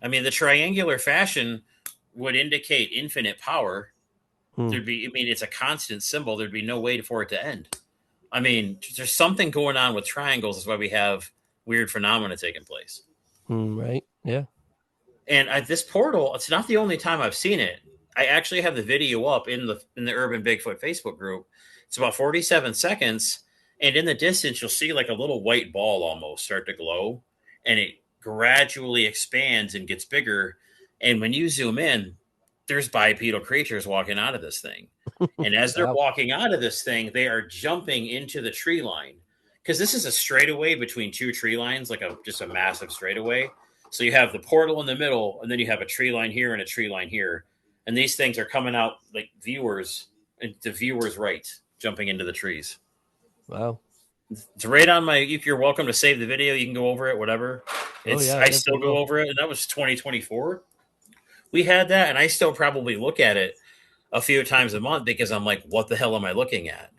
[SPEAKER 3] I mean, the triangular fashion would indicate infinite power.
[SPEAKER 2] Hmm.
[SPEAKER 3] I mean, it's a constant symbol. There'd be no way for it to end. I mean, there's something going on with triangles. That's why we have weird phenomena taking place.
[SPEAKER 2] Hmm. Right. Yeah.
[SPEAKER 3] And this portal, it's not the only time I've seen it. I actually have the video up in the Urban Bigfoot Facebook group. It's about 47 seconds, and in the distance, you'll see like a little white ball almost start to glow, and it gradually expands and gets bigger. And when you zoom in, there's bipedal creatures walking out of this thing. And as they're
[SPEAKER 2] Wow.
[SPEAKER 3] walking out of this thing, they are jumping into the tree line because this is a straightaway between two tree lines, like a just a massive straightaway. So you have the portal in the middle, and then you have a tree line here and a tree line here. And these things are coming out like viewers, and the viewers right, jumping into the trees.
[SPEAKER 2] Wow.
[SPEAKER 3] It's right on my. If you're welcome to save the video, you can go over it, whatever.
[SPEAKER 2] Oh
[SPEAKER 3] It's
[SPEAKER 2] yeah, I
[SPEAKER 3] I still
[SPEAKER 2] definitely
[SPEAKER 3] go
[SPEAKER 2] will.
[SPEAKER 3] over it, and that was 2024. We had that, and I still probably look at it a few times a month because I'm like, what the hell am I looking at?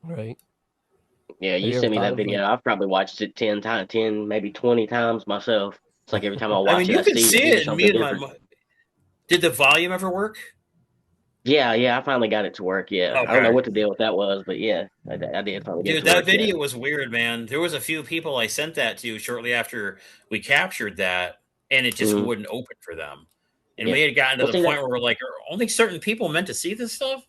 [SPEAKER 2] Right.
[SPEAKER 1] Yeah,
[SPEAKER 2] Have
[SPEAKER 1] you
[SPEAKER 2] you ever
[SPEAKER 1] sent me
[SPEAKER 2] thought
[SPEAKER 1] that
[SPEAKER 2] of
[SPEAKER 1] video.
[SPEAKER 2] like?
[SPEAKER 1] I've probably watched it 10 times, 10 maybe 20 times myself. It's like every time I
[SPEAKER 3] I
[SPEAKER 1] watch
[SPEAKER 3] mean,
[SPEAKER 1] it,
[SPEAKER 3] you
[SPEAKER 1] I
[SPEAKER 3] can
[SPEAKER 1] see
[SPEAKER 3] see
[SPEAKER 1] hear
[SPEAKER 3] it, and me
[SPEAKER 1] something
[SPEAKER 3] and
[SPEAKER 1] different.
[SPEAKER 3] did the volume ever work?
[SPEAKER 1] Yeah, yeah, I finally got it to work. Yeah, I don't know
[SPEAKER 3] Okay.
[SPEAKER 1] what the deal with that was, but yeah, I did finally get it
[SPEAKER 3] Dude,
[SPEAKER 1] to
[SPEAKER 3] that
[SPEAKER 1] work. Yeah.
[SPEAKER 3] video was weird, man. There was a few people I sent that to shortly after we captured that, and it just
[SPEAKER 1] Hmm.
[SPEAKER 3] wouldn't open for them. And
[SPEAKER 1] Yeah.
[SPEAKER 3] we had gotten to
[SPEAKER 1] Well,
[SPEAKER 3] the
[SPEAKER 1] see that
[SPEAKER 3] point where we're like, are only certain people meant to see this stuff?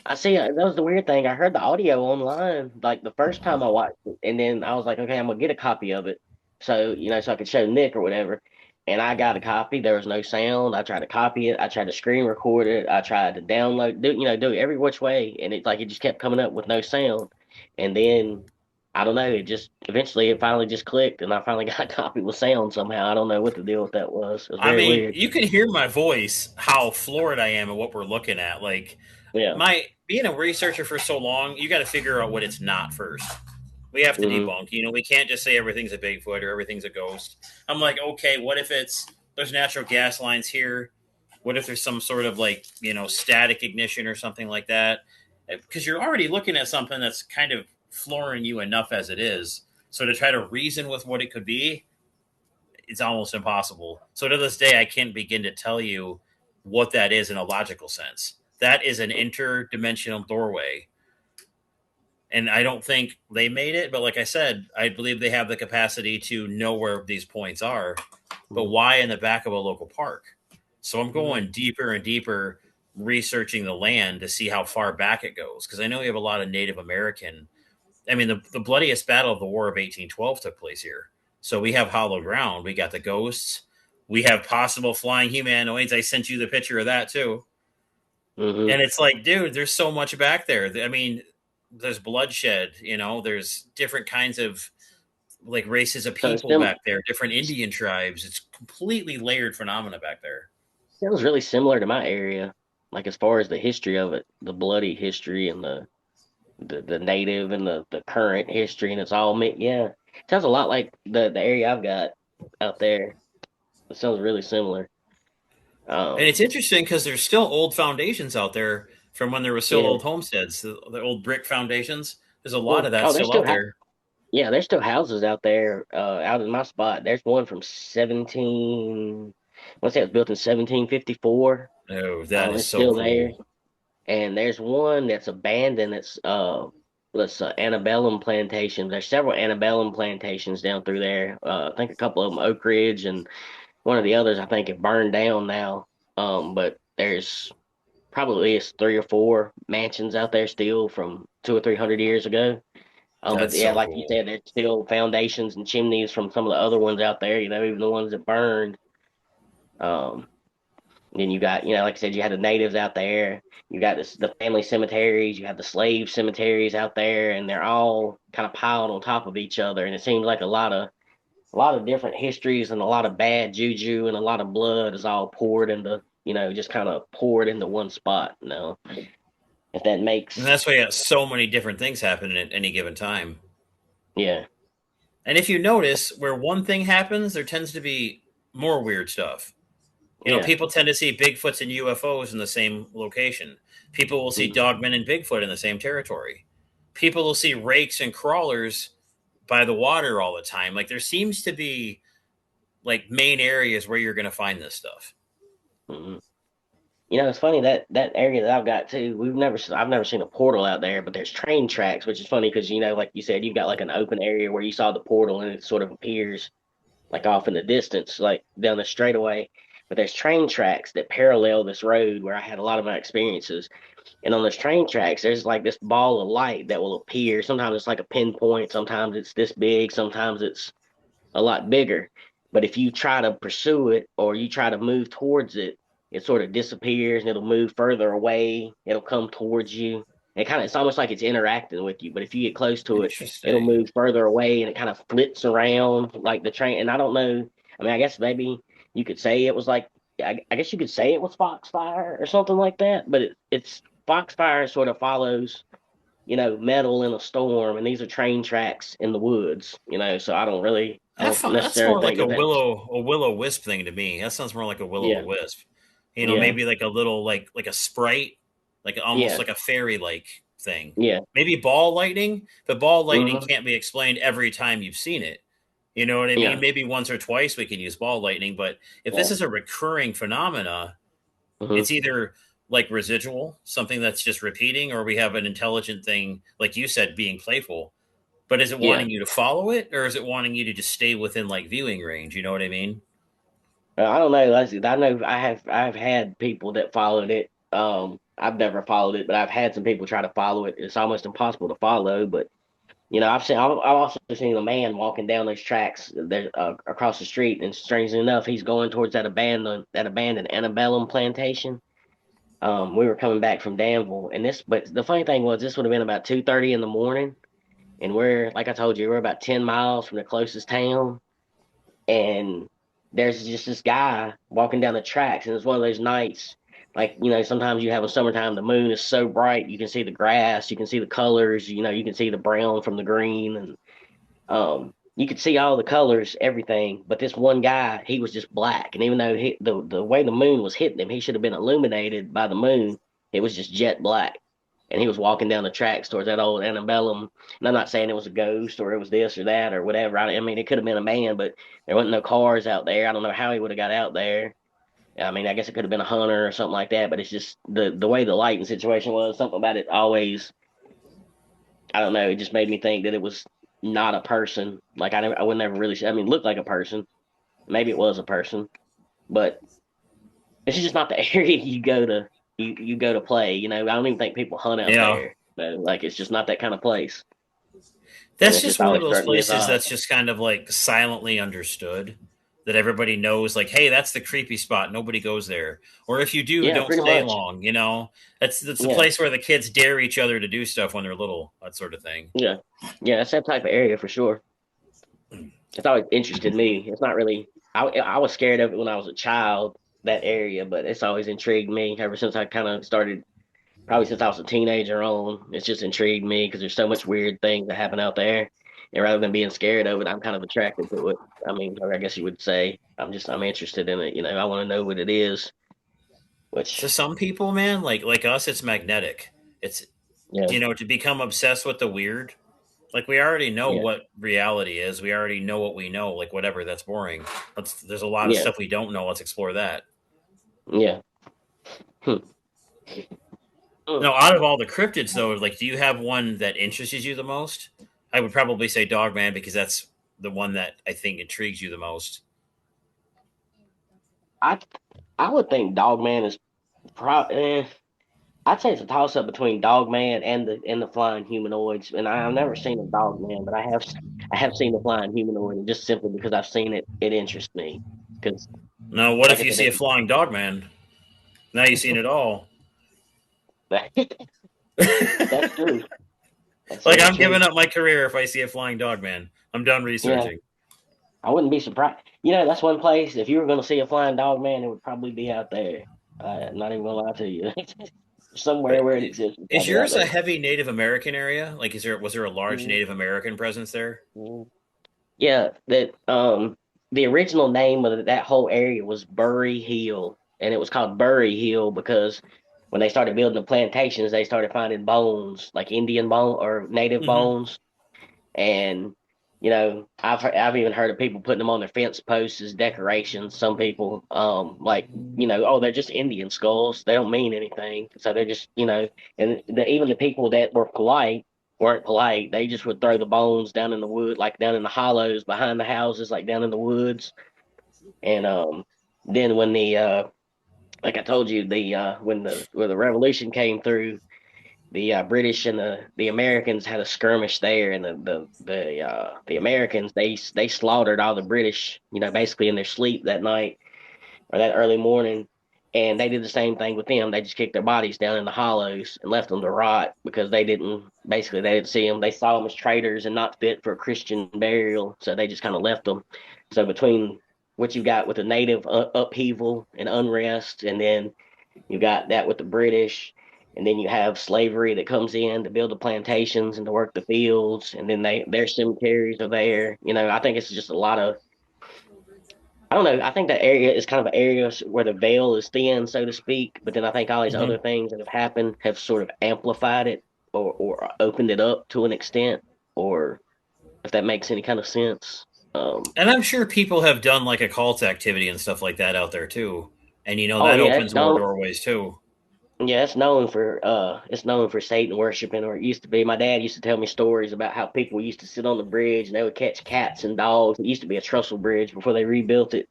[SPEAKER 1] I see. That was the weird thing. I heard the audio online like the first time I watched it, and then I was like, okay, I'm gonna get a copy of it, so so I could show Nick or whatever. And I got a copy. There was no sound. I tried to copy it. I tried to screen record it. I tried to download, do it every which way, and it just kept coming up with no sound. And then I don't know. It just eventually it finally just clicked, and I finally got a copy with sound somehow. I don't know what the deal with that was. It was
[SPEAKER 3] I
[SPEAKER 1] very
[SPEAKER 3] mean,
[SPEAKER 1] weird.
[SPEAKER 3] you can hear my voice, how floored I am and what we're looking at. Like,
[SPEAKER 1] Yeah.
[SPEAKER 3] my being a researcher for so long, you got to figure out what it's not first. We have to
[SPEAKER 1] Hmm.
[SPEAKER 3] debunk. You know, we can't just say everything's a Bigfoot or everything's a ghost. I'm like, okay, what if there's natural gas lines here? What if there's some sort of like, static ignition or something like that? Because you're already looking at something that's kind of flooring you enough as it is. So to try to reason with what it could be, it's almost impossible. So to this day, I can't begin to tell you what that is in a logical sense. That is an interdimensional doorway, and I don't think they made it. But like I said, I believe they have the capacity to know where these points are. But
[SPEAKER 2] Hmm.
[SPEAKER 3] why in the back of a local park? So I'm
[SPEAKER 2] Mm.
[SPEAKER 3] going deeper and deeper, researching the land to see how far back it goes. Because I know we have a lot of Native American. I mean, the bloodiest battle of the War of 1812 took place here. So we have hollow ground. We got the ghosts. We have possible flying humanoids. I sent you the picture of that too.
[SPEAKER 1] Hmm.
[SPEAKER 3] And it's like, dude, there's so much back there. I mean, there's bloodshed, there's different kinds of like races of
[SPEAKER 1] So it
[SPEAKER 3] people back there, different Indian tribes. It's completely layered phenomena back there.
[SPEAKER 1] sounds really similar to my area, like as far as the history of it, the bloody history and the native and the current history, and it's all mixed. Yeah, sounds a lot like the area I've got out there. It sounds really similar.
[SPEAKER 3] And
[SPEAKER 1] Um,
[SPEAKER 3] it's interesting because there's still old foundations out there from when there were still
[SPEAKER 1] yeah.
[SPEAKER 3] old homesteads, the old brick foundations. There's a lot
[SPEAKER 1] Well,
[SPEAKER 3] of that
[SPEAKER 1] oh, there's
[SPEAKER 3] still
[SPEAKER 1] still
[SPEAKER 3] out there.
[SPEAKER 1] yeah, there's still houses out there. Out in my spot, there's one from 17. Let's say it was built in 1754.
[SPEAKER 3] Oh, that is
[SPEAKER 1] It's
[SPEAKER 3] so
[SPEAKER 1] still there.
[SPEAKER 3] cool.
[SPEAKER 1] And there's one that's abandoned. It's antebellum plantation. There's several antebellum plantations down through there. I think a couple of them Oak Ridge, and one of the others I think have burned down now. But there's probably it's 3 or 4 mansions out there still from 2 or 300 years ago. But
[SPEAKER 3] That's
[SPEAKER 1] yeah,
[SPEAKER 3] so
[SPEAKER 1] like you
[SPEAKER 3] cool.
[SPEAKER 1] said, there's still foundations and chimneys from some of the other ones out there. Even the ones that burned. Um, Then you got, like I said, you had the natives out there. You got the family cemeteries. You have the slave cemeteries out there, and they're all kind of piled on top of each other. And it seems like a lot of different histories and a lot of bad juju and a lot of blood is all poured into, just kind of poured into one spot. If that
[SPEAKER 3] And
[SPEAKER 1] makes,
[SPEAKER 3] that's why you got so many different things happening at any given time.
[SPEAKER 1] yeah,
[SPEAKER 3] And if you notice, where one thing happens, there tends to be more weird stuff.
[SPEAKER 1] yeah,
[SPEAKER 3] People tend to see Bigfoots and UFOs in the same location. People will see
[SPEAKER 1] mhm,
[SPEAKER 3] dogmen and Bigfoot in the same territory. People will see rakes and crawlers by the water all the time. Like there seems to be like main areas where you're going to find this stuff.
[SPEAKER 1] mhm. It's funny that area that I've got too. I've never seen a portal out there, but there's train tracks, which is funny because like you said, you've got like an open area where you saw the portal and it sort of appears like off in the distance, like down the straightaway. But there's train tracks that parallel this road where I had a lot of my experiences. And on those train tracks, there's like this ball of light that will appear. Sometimes it's like a pinpoint, sometimes it's this big, sometimes it's a lot bigger. But if you try to pursue it or you try to move towards it, it sort of disappears and it'll move further away. It'll come towards you. It's almost like it's interacting with you. But if you get close to it, it'll
[SPEAKER 3] Interesting.
[SPEAKER 1] move further away and it kind of flips around like the train. And I don't know. I mean, I guess maybe you could say it was like, I guess you could say it was Foxfire or something like that. But it's Foxfire sort of follows metal in a storm, and these are train tracks in the woods, so I don't
[SPEAKER 3] That's
[SPEAKER 1] necessarily
[SPEAKER 3] more like
[SPEAKER 1] think that that's,
[SPEAKER 3] a willow wisp thing to me. That sounds more like a will o'
[SPEAKER 1] yeah,
[SPEAKER 3] the wisp.
[SPEAKER 1] yeah,
[SPEAKER 3] Maybe like a little like a sprite, like almost
[SPEAKER 1] yeah,
[SPEAKER 3] like a fairy like thing.
[SPEAKER 1] yeah,
[SPEAKER 3] Maybe ball lightning, but ball lightning
[SPEAKER 1] hmm,
[SPEAKER 3] can't be explained every time you've seen it. You know what I mean?
[SPEAKER 1] yeah,
[SPEAKER 3] Maybe once or twice we can use ball lightning, but if this
[SPEAKER 1] yeah,
[SPEAKER 3] is a recurring phenomena,
[SPEAKER 1] hmm,
[SPEAKER 3] it's either like residual, something that's just repeating, or we have an intelligent thing, like you said, being playful. But is it
[SPEAKER 1] yeah.
[SPEAKER 3] wanting you to follow it, or is it wanting you to just stay within like viewing range? You know what I mean?
[SPEAKER 1] I don't know. I know I've had people that followed it. I've never followed it, but I've had some people try to follow it. It's almost impossible to follow, but I've also seen a man walking down those tracks there across the street, and strangely enough, he's going towards that abandoned antebellum plantation. We were coming back from Danville, but the funny thing was, this would have been about 2:30 in the morning, and like I told you, we're about 10 miles from the closest town, and there's just this guy walking down the tracks, and it's one of those nights, like sometimes you have a summertime, the moon is so bright, you can see the grass, you can see the colors, you can see the brown from the green, and you could see all the colors, everything, but this one guy, he was just black. And even though the way the moon was hitting him, he should have been illuminated by the moon. It was just jet black. And he was walking down the tracks towards that old antebellum. And I'm not saying it was a ghost or it was this or that or whatever. I mean, it could have been a man, but there wasn't no cars out there. I don't know how he would have got out there. I mean, I guess it could have been a hunter or something like that. But it's just the way the lighting situation was. Something about it always, I don't know. It just made me think that it was not a person. Like I would never really. I mean, it looked like a person. Maybe it was a person, but it's just not the area you go to play. You know, I don't even think people hunt out
[SPEAKER 3] Yeah.
[SPEAKER 1] there. So, like, it's just not that kind of place, and
[SPEAKER 3] That's
[SPEAKER 1] it's
[SPEAKER 3] just
[SPEAKER 1] just
[SPEAKER 3] one of
[SPEAKER 1] always
[SPEAKER 3] those
[SPEAKER 1] struck me as
[SPEAKER 3] places
[SPEAKER 1] odd.
[SPEAKER 3] that's just kind of like silently understood that everybody knows, like, hey, that's the creepy spot. Nobody goes there. Or if you do,
[SPEAKER 1] Yeah,
[SPEAKER 3] don't
[SPEAKER 1] pretty
[SPEAKER 3] stay
[SPEAKER 1] much.
[SPEAKER 3] long, you know? That's the
[SPEAKER 1] Yeah,
[SPEAKER 3] place where the kids dare each other to do stuff when they're little, that sort of thing.
[SPEAKER 1] yeah, yeah. It's that type of area for sure. It's always interested me. It's not really. I was scared of it when I was a child, that area, but it's always intrigued me ever since I kind of started. Probably since I was a teenager on, it's just intrigued me because there's so much weird things that happen out there. And rather than being scared of it, I'm kind of attracted to it. I mean, or I guess you would say I'm interested in it. You know, I want to know what it is.
[SPEAKER 3] To
[SPEAKER 1] Which,
[SPEAKER 3] some people, man, like us, it's magnetic. It's,
[SPEAKER 1] yeah,
[SPEAKER 3] to become obsessed with the weird. Like, we already know
[SPEAKER 1] yeah,
[SPEAKER 3] what reality is. We already know what we know. Like, whatever, that's boring. There's a lot of
[SPEAKER 1] yeah,
[SPEAKER 3] stuff we don't know. Let's explore that.
[SPEAKER 1] yeah. Hmm. Mm.
[SPEAKER 3] No, out of all the cryptids, though, like, do you have one that interests you the most? I would probably say Dogman because that's the one that I think intrigues you the most.
[SPEAKER 1] I I would think Dogman is probably. I'd say it's a toss up between Dogman and the flying humanoids. And I've never seen a Dogman, but I have seen the flying humanoid, and just simply because I've seen it, it interests me. Because,
[SPEAKER 3] Now, what
[SPEAKER 1] like
[SPEAKER 3] if
[SPEAKER 1] I
[SPEAKER 3] you
[SPEAKER 1] said,
[SPEAKER 3] see a flying Dogman? Now you've seen it all.
[SPEAKER 1] that's true. That's
[SPEAKER 3] Like,
[SPEAKER 1] very
[SPEAKER 3] I'm
[SPEAKER 1] true.
[SPEAKER 3] giving up my career if I see a flying Dogman. I'm done
[SPEAKER 1] Yeah,
[SPEAKER 3] researching.
[SPEAKER 1] I wouldn't be surprised. You know, that's one place. If you were going to see a flying Dogman, it would probably be out there. I'm not even gonna lie to you.
[SPEAKER 3] But
[SPEAKER 1] Somewhere where it exists, it's
[SPEAKER 3] is
[SPEAKER 1] probably out
[SPEAKER 3] yours a
[SPEAKER 1] there.
[SPEAKER 3] heavy Native American area? Like, was there a large
[SPEAKER 1] Mhm.
[SPEAKER 3] Native American presence there?
[SPEAKER 1] Yeah, that the original name of that whole area was Bury Hill, and it was called Bury Hill because when they started building the plantations, they started finding bones, like Indian bone or native
[SPEAKER 3] Hmm.
[SPEAKER 1] bones, and I've even heard of people putting them on their fence posts as decorations. Some people like oh, they're just Indian skulls, they don't mean anything, so they're just and even the people that were polite weren't polite. They just would throw the bones down in the wood, like down in the hollows behind the houses, like down in the woods. And then when the like I told you, the when the revolution came through, the British and the Americans had a skirmish there, and the Americans, they slaughtered all the British, basically in their sleep that night or that early morning, and they did the same thing with them. They just kicked their bodies down in the hollows and left them to rot because they didn't see them. They saw them as traitors and not fit for a Christian burial, so they just kind of left them. So between what you got with the native upheaval and unrest, and then you got that with the British, and then you have slavery that comes in to build the plantations and to work the fields, and then their cemeteries are there. I think it's just a lot of. I don't know. I think that area is kind of an area where the veil is thin, so to speak. But then I think all these other
[SPEAKER 3] Hmm.
[SPEAKER 1] things that have happened have sort of amplified it or opened it up to an extent, or if that makes any kind of sense.
[SPEAKER 3] And I'm sure people have done like a cult activity and stuff like that out there too. And
[SPEAKER 1] oh
[SPEAKER 3] that
[SPEAKER 1] yeah,
[SPEAKER 3] opens more doorways too.
[SPEAKER 1] yeah, it's known for Satan worshiping, or it used to be. My dad used to tell me stories about how people used to sit on the bridge and they would catch cats and dogs. It used to be a trestle bridge before they rebuilt it,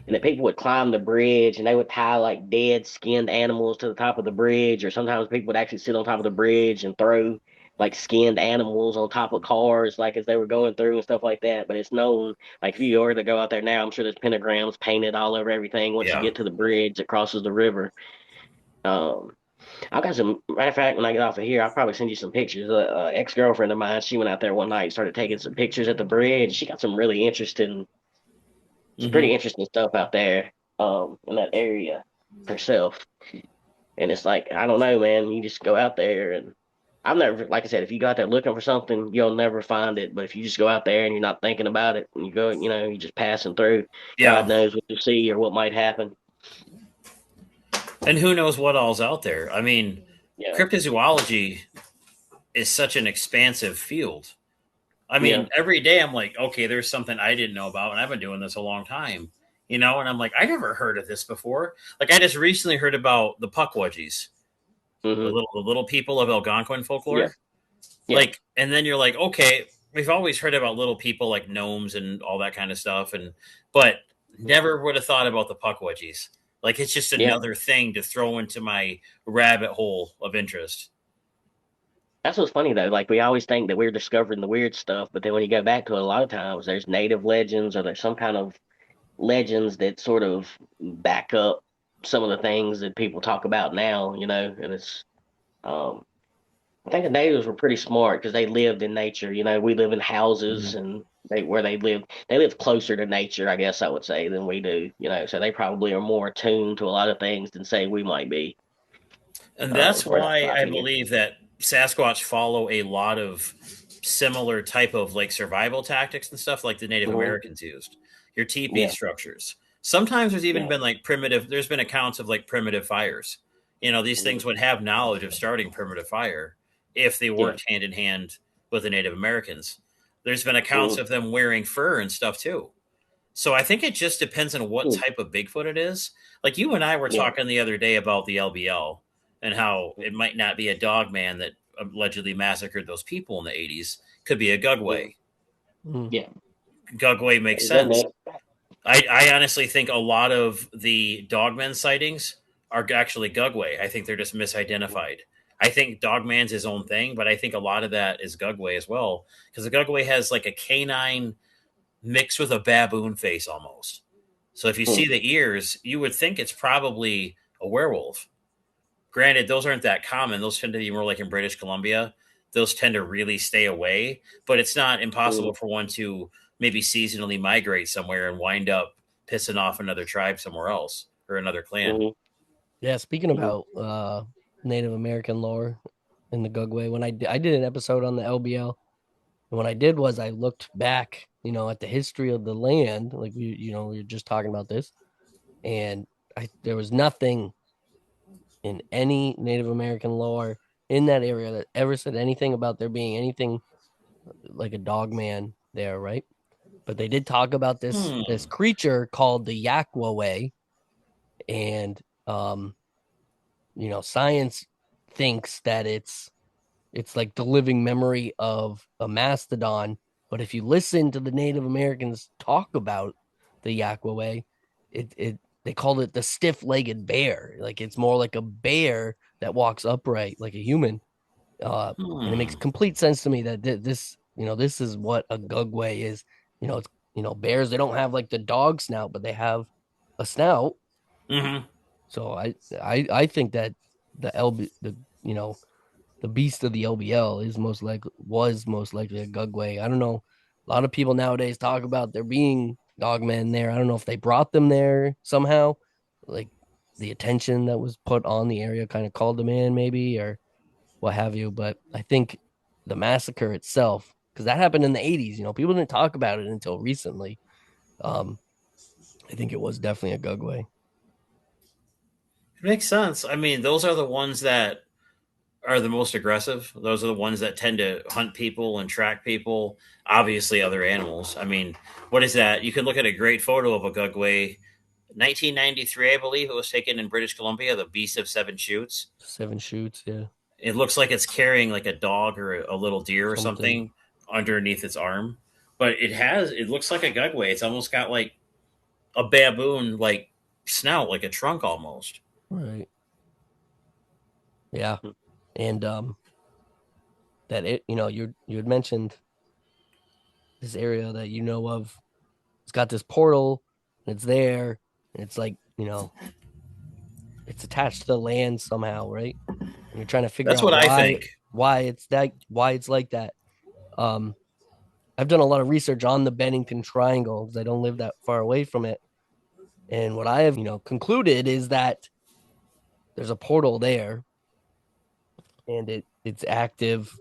[SPEAKER 1] and that people would climb the bridge and they would tie like dead skinned animals to the top of the bridge, or sometimes people would actually sit on top of the bridge and throw like skinned animals on top of cars, like as they were going through and stuff like that. But it's known, like if you were to go out there now, I'm sure there's pentagrams painted all over everything once you
[SPEAKER 3] Yeah.
[SPEAKER 1] get to the bridge that crosses the river. Um, I've got some. Matter of fact, when I get off of here, I'll probably send you some pictures. Ex girlfriend of mine, she went out there one night and started taking some pictures at the bridge. She got some pretty
[SPEAKER 3] Hmm.
[SPEAKER 1] interesting stuff out there, in that area herself. And it's like, I don't know, man. You just go out there, and I've never, like I said, if you go out there looking for something, you'll never find it. But if you just go out there and you're not thinking about it, and you go, you're just passing through, God
[SPEAKER 3] Yeah.
[SPEAKER 1] knows what you see or what might happen.
[SPEAKER 3] And who knows what all's out there? I mean,
[SPEAKER 1] Yeah,
[SPEAKER 3] cryptozoology is such an expansive field. I
[SPEAKER 1] yeah,
[SPEAKER 3] mean, every day I'm like, okay, there's something I didn't know about, and I've been doing this a long time, and I'm like, I never heard of this before. Like, I just recently heard about the Pukwudgies,
[SPEAKER 1] hmm,
[SPEAKER 3] the little people of Algonquin
[SPEAKER 1] yeah,
[SPEAKER 3] folklore.
[SPEAKER 1] yeah,
[SPEAKER 3] Like, and then you're like, okay, we've always heard about little people like gnomes and all that kind of stuff, but never would have thought about the Pukwudgies. Like it's just
[SPEAKER 1] Yeah,
[SPEAKER 3] another thing to throw into my rabbit hole of interest.
[SPEAKER 1] that's what's funny though. Like we always think that we're discovering the weird stuff, but then when you go back to it, a lot of times there's native legends or there's some kind of legends that sort of back up some of the things that people talk about now. And it's um, I think the natives were pretty smart because they lived in nature. We live in houses
[SPEAKER 2] Mhm.
[SPEAKER 1] and they live closer to nature, I guess I would say, than we do. So they probably are more attuned to a lot of things than say we might be.
[SPEAKER 3] And that's
[SPEAKER 1] For
[SPEAKER 3] why
[SPEAKER 1] my
[SPEAKER 3] I
[SPEAKER 1] opinion.
[SPEAKER 3] believe that Sasquatch follow a lot of similar type of like survival tactics and stuff like the Native
[SPEAKER 1] Hmm.
[SPEAKER 3] Americans used. Your teepee
[SPEAKER 1] Yeah,
[SPEAKER 3] structures. Sometimes there's even
[SPEAKER 1] yeah,
[SPEAKER 3] been like primitive there's been accounts of like primitive fires. These
[SPEAKER 1] hmm,
[SPEAKER 3] things would have knowledge of starting primitive fire if they
[SPEAKER 1] yeah,
[SPEAKER 3] worked hand in hand with the Native Americans. There's been accounts
[SPEAKER 1] hmm,
[SPEAKER 3] of them wearing fur and stuff too. So I think it just depends on what
[SPEAKER 1] hmm,
[SPEAKER 3] type of Bigfoot it is. Like you and I were
[SPEAKER 1] yeah,
[SPEAKER 3] talking the other day about the LBL and how it might not be a dog man that allegedly massacred those people in the 80s. Could be a
[SPEAKER 1] hmm,
[SPEAKER 3] Gugway.
[SPEAKER 2] Mhm.
[SPEAKER 1] yeah.
[SPEAKER 3] Gugway makes
[SPEAKER 1] There you go,
[SPEAKER 3] sense.
[SPEAKER 1] man.
[SPEAKER 3] I honestly think a lot of the dogman sightings are actually Gugway. I think they're just misidentified. I think Dogman's his own thing, but I think a lot of that is Gugway as well because the Gugway has like a canine mixed with a baboon face almost. So if you
[SPEAKER 1] Hmm,
[SPEAKER 3] see the ears, you would think it's probably a werewolf. Granted, those aren't that common. Those tend to be more like in British Columbia. Those tend to really stay away, but it's not
[SPEAKER 1] hmm,
[SPEAKER 3] impossible for one to maybe seasonally migrate somewhere and wind up pissing off another tribe somewhere else or another clan.
[SPEAKER 1] hmm,
[SPEAKER 2] Yeah, speaking
[SPEAKER 1] hmm,
[SPEAKER 2] about Native American lore in the Gugway, when I did an episode on the LBL, and what I did was I looked back, at the history of the land, like we were just talking about this, and there was nothing in any Native American lore in that area that ever said anything about there being anything like a dog man there, right? But they did talk about this
[SPEAKER 3] Hmm.
[SPEAKER 2] creature called the Yakwaway, and science thinks that it's like the living memory of a mastodon. But if you listen to the Native Americans talk about the Yakwaway, it they called it the stiff-legged bear. Like it's more like a bear that walks upright like a human. And it makes
[SPEAKER 3] Hmm.
[SPEAKER 2] complete sense to me that this is what a Gugway is. It's bears. They don't have like the dog snout, but they have a snout.
[SPEAKER 3] Hmm.
[SPEAKER 2] So I think that the LB the beast of the LBL is most likely a Gugway. I don't know. A lot of people nowadays talk about there being dogmen there. I don't know if they brought them there somehow, like the attention that was put on the area kind of called them in, maybe, or what have you. But I think the massacre itself, because that happened in the 80s, people didn't talk about it until recently. Um, I think it was definitely a Gugway.
[SPEAKER 3] It makes sense. I mean, those are the ones that are the most aggressive. Those are the ones that tend to hunt people and track people. Obviously, other animals. I mean, what is that? You can look at a great photo of a Gugway, 1993, I believe it was taken in British Columbia. The Beast of Seven Shoots.
[SPEAKER 2] Seven shoots, yeah,
[SPEAKER 3] It looks like it's carrying like a dog or a little deer or
[SPEAKER 2] something.
[SPEAKER 3] something underneath its arm, but it looks like a Gugway. It's almost got like a baboon like snout, like a trunk almost.
[SPEAKER 2] Right. Yeah.
[SPEAKER 1] hmm.
[SPEAKER 2] And that you had mentioned this area that you know of. It's got this portal, and it's there, and it's like, it's attached to the land somehow, right? And you're trying to figure
[SPEAKER 3] That's
[SPEAKER 2] out
[SPEAKER 3] what I
[SPEAKER 2] why
[SPEAKER 3] think.
[SPEAKER 2] why it's like that. Um, I've done a lot of research on the Bennington Triangle because I don't live that far away from it. And what I have, concluded is that there's a portal there and it's active.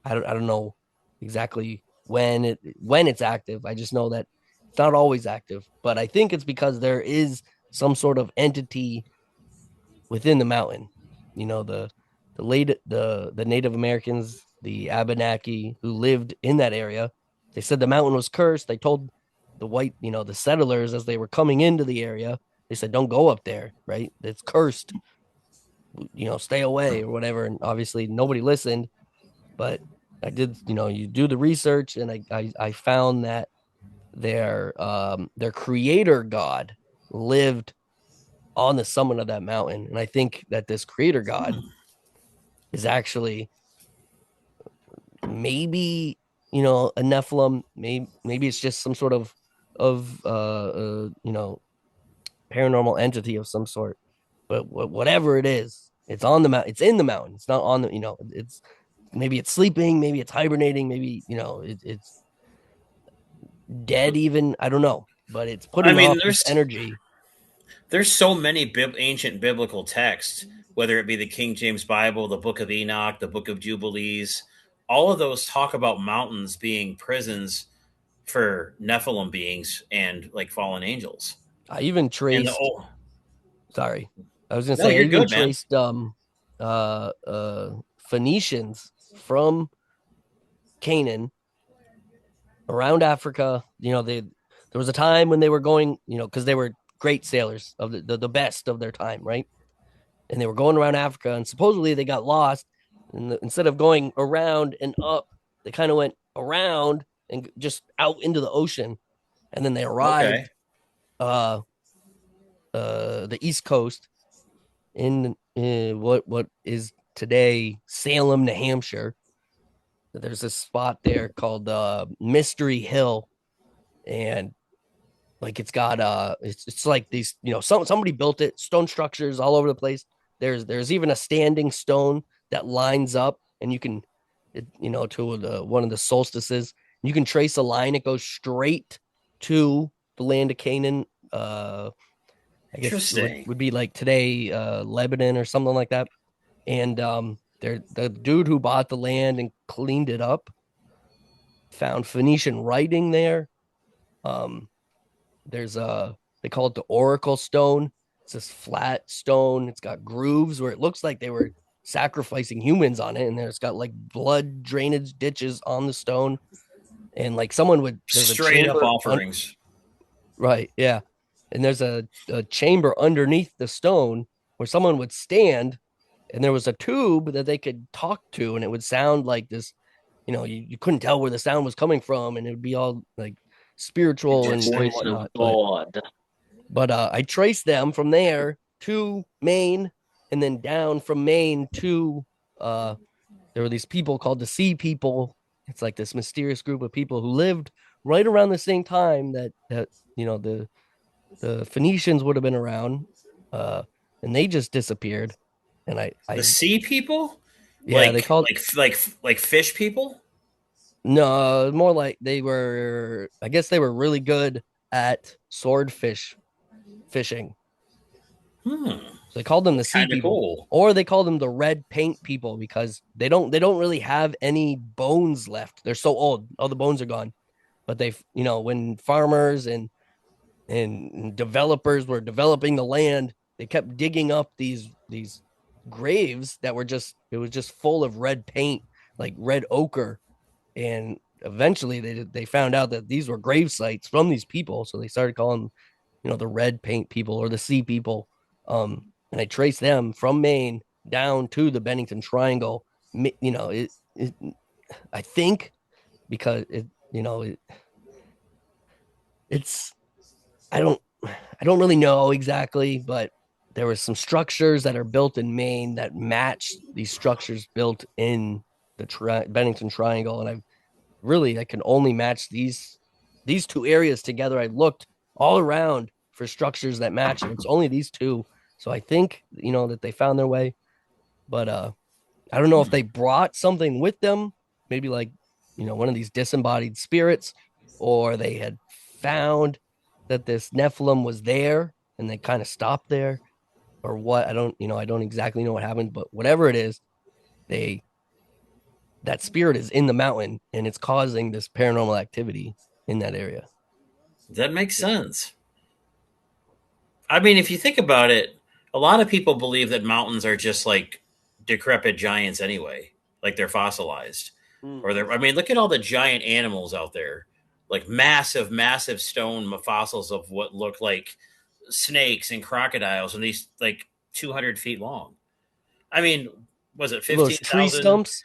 [SPEAKER 2] I don't know exactly when it's active. I just know that it's not always active, but I think it's because there is some sort of entity within the mountain. The Native Americans, the Abenaki who lived in that area, they said the mountain was cursed. They told the settlers as they were coming into the area, they said, "Don't go up there, right? It's cursed. Stay away or whatever." And obviously nobody listened, but I did, you do the research, and I found that their creator god lived on the summit of that mountain. And I think that this creator god is actually maybe, a Nephilim. Maybe it's just some sort of paranormal entity of some sort. But whatever it is, it's on the mountain. It's in the mountain. It's not on the. It's maybe it's sleeping. Maybe it's hibernating. Maybe it's dead. Even I don't know. But it's
[SPEAKER 3] I
[SPEAKER 2] putting
[SPEAKER 3] mean,
[SPEAKER 2] off this energy.
[SPEAKER 3] there's so many ancient biblical texts, whether it be the King James Bible, the Book of Enoch, the Book of Jubilees. All of those talk about mountains being prisons for Nephilim beings and like fallen angels.
[SPEAKER 2] I even
[SPEAKER 3] And
[SPEAKER 2] traced. Sorry, I was gonna
[SPEAKER 3] no,
[SPEAKER 2] say I
[SPEAKER 3] you're
[SPEAKER 2] even
[SPEAKER 3] good, man.
[SPEAKER 2] traced uh Phoenicians from Canaan around Africa. There was a time when they were going, because they were great sailors of the best of their time, right? And they were going around Africa, and supposedly they got lost. And instead of going around and up, they kind of went around and just out into the ocean. And then they
[SPEAKER 3] Okay.
[SPEAKER 2] arrived uh the East Coast in what is today Salem, New Hampshire. There's a spot there called Mystery Hill, and like it's got it's like these, somebody built it, stone structures all over the place. There's even a standing stone that lines up, and you can to one of the solstices, you can trace a line. It goes straight to the land of Canaan. I guess it would,
[SPEAKER 3] Interesting.
[SPEAKER 2] would be like today, Lebanon or something like that. And the dude who bought the land and cleaned it up found Phoenician writing there. Um, there's they call it the Oracle Stone. It's this flat stone. It's got grooves where it looks like they were sacrificing humans on it, and there's got like blood drainage ditches on the stone. And like there's a
[SPEAKER 3] Straight up
[SPEAKER 2] chamber
[SPEAKER 3] offerings.
[SPEAKER 2] right, yeah. And there's a chamber underneath the stone where someone would stand, and there was a tube that they could talk to, and it would sound like this. You couldn't tell where the sound was coming from, and it would be all like spiritual and
[SPEAKER 1] Voice of
[SPEAKER 2] whatnot.
[SPEAKER 1] God.
[SPEAKER 2] But I traced them from there to Maine, and then down from Maine to there were these people called the Sea People. It's like this mysterious group of people who lived right around the same time that the Phoenicians would have been around, uh, and they just disappeared. And
[SPEAKER 3] The
[SPEAKER 2] I
[SPEAKER 3] sea people,
[SPEAKER 2] yeah, they called
[SPEAKER 3] like fish people.
[SPEAKER 2] no, more like they were. I guess they were really good at swordfish fishing.
[SPEAKER 3] Hmm.
[SPEAKER 2] So they called them the
[SPEAKER 3] That's
[SPEAKER 2] Sea
[SPEAKER 3] kind of
[SPEAKER 2] People,
[SPEAKER 3] cool.
[SPEAKER 2] or they called them the Red Paint People because they don't really have any bones left. They're so old, all the bones are gone. But when farmers and developers were developing the land, they kept digging up these graves that were just full of red paint, like red ochre, and eventually they found out that these were grave sites from these people, so they started calling the red paint people or the sea people. And I traced them from Maine down to the Bennington Triangle. It I think because it's I don't really know exactly, but there were some structures that are built in Maine that match these structures built in the Bennington Triangle, and I can only match these two areas together. I looked all around for structures that match, and it's only these two. So I think that they found their way, but I don't know if they brought something with them, maybe like one of these disembodied spirits, or they had found that this Nephilim was there and they kind of stopped there, or what. I don't exactly know what happened, but whatever it is, they that spirit is in the mountain and it's causing this paranormal activity in that area.
[SPEAKER 3] That makes sense. I mean, if you think about it, a lot of people believe that mountains are just like decrepit giants anyway, like they're fossilized.
[SPEAKER 2] Mm.
[SPEAKER 3] Or they're, I mean, look at all the giant animals out there, like massive, massive stone fossils of what look like snakes and crocodiles, and these like 200 feet long. I mean, was it
[SPEAKER 2] Those tree
[SPEAKER 3] 15,000?
[SPEAKER 2] stumps.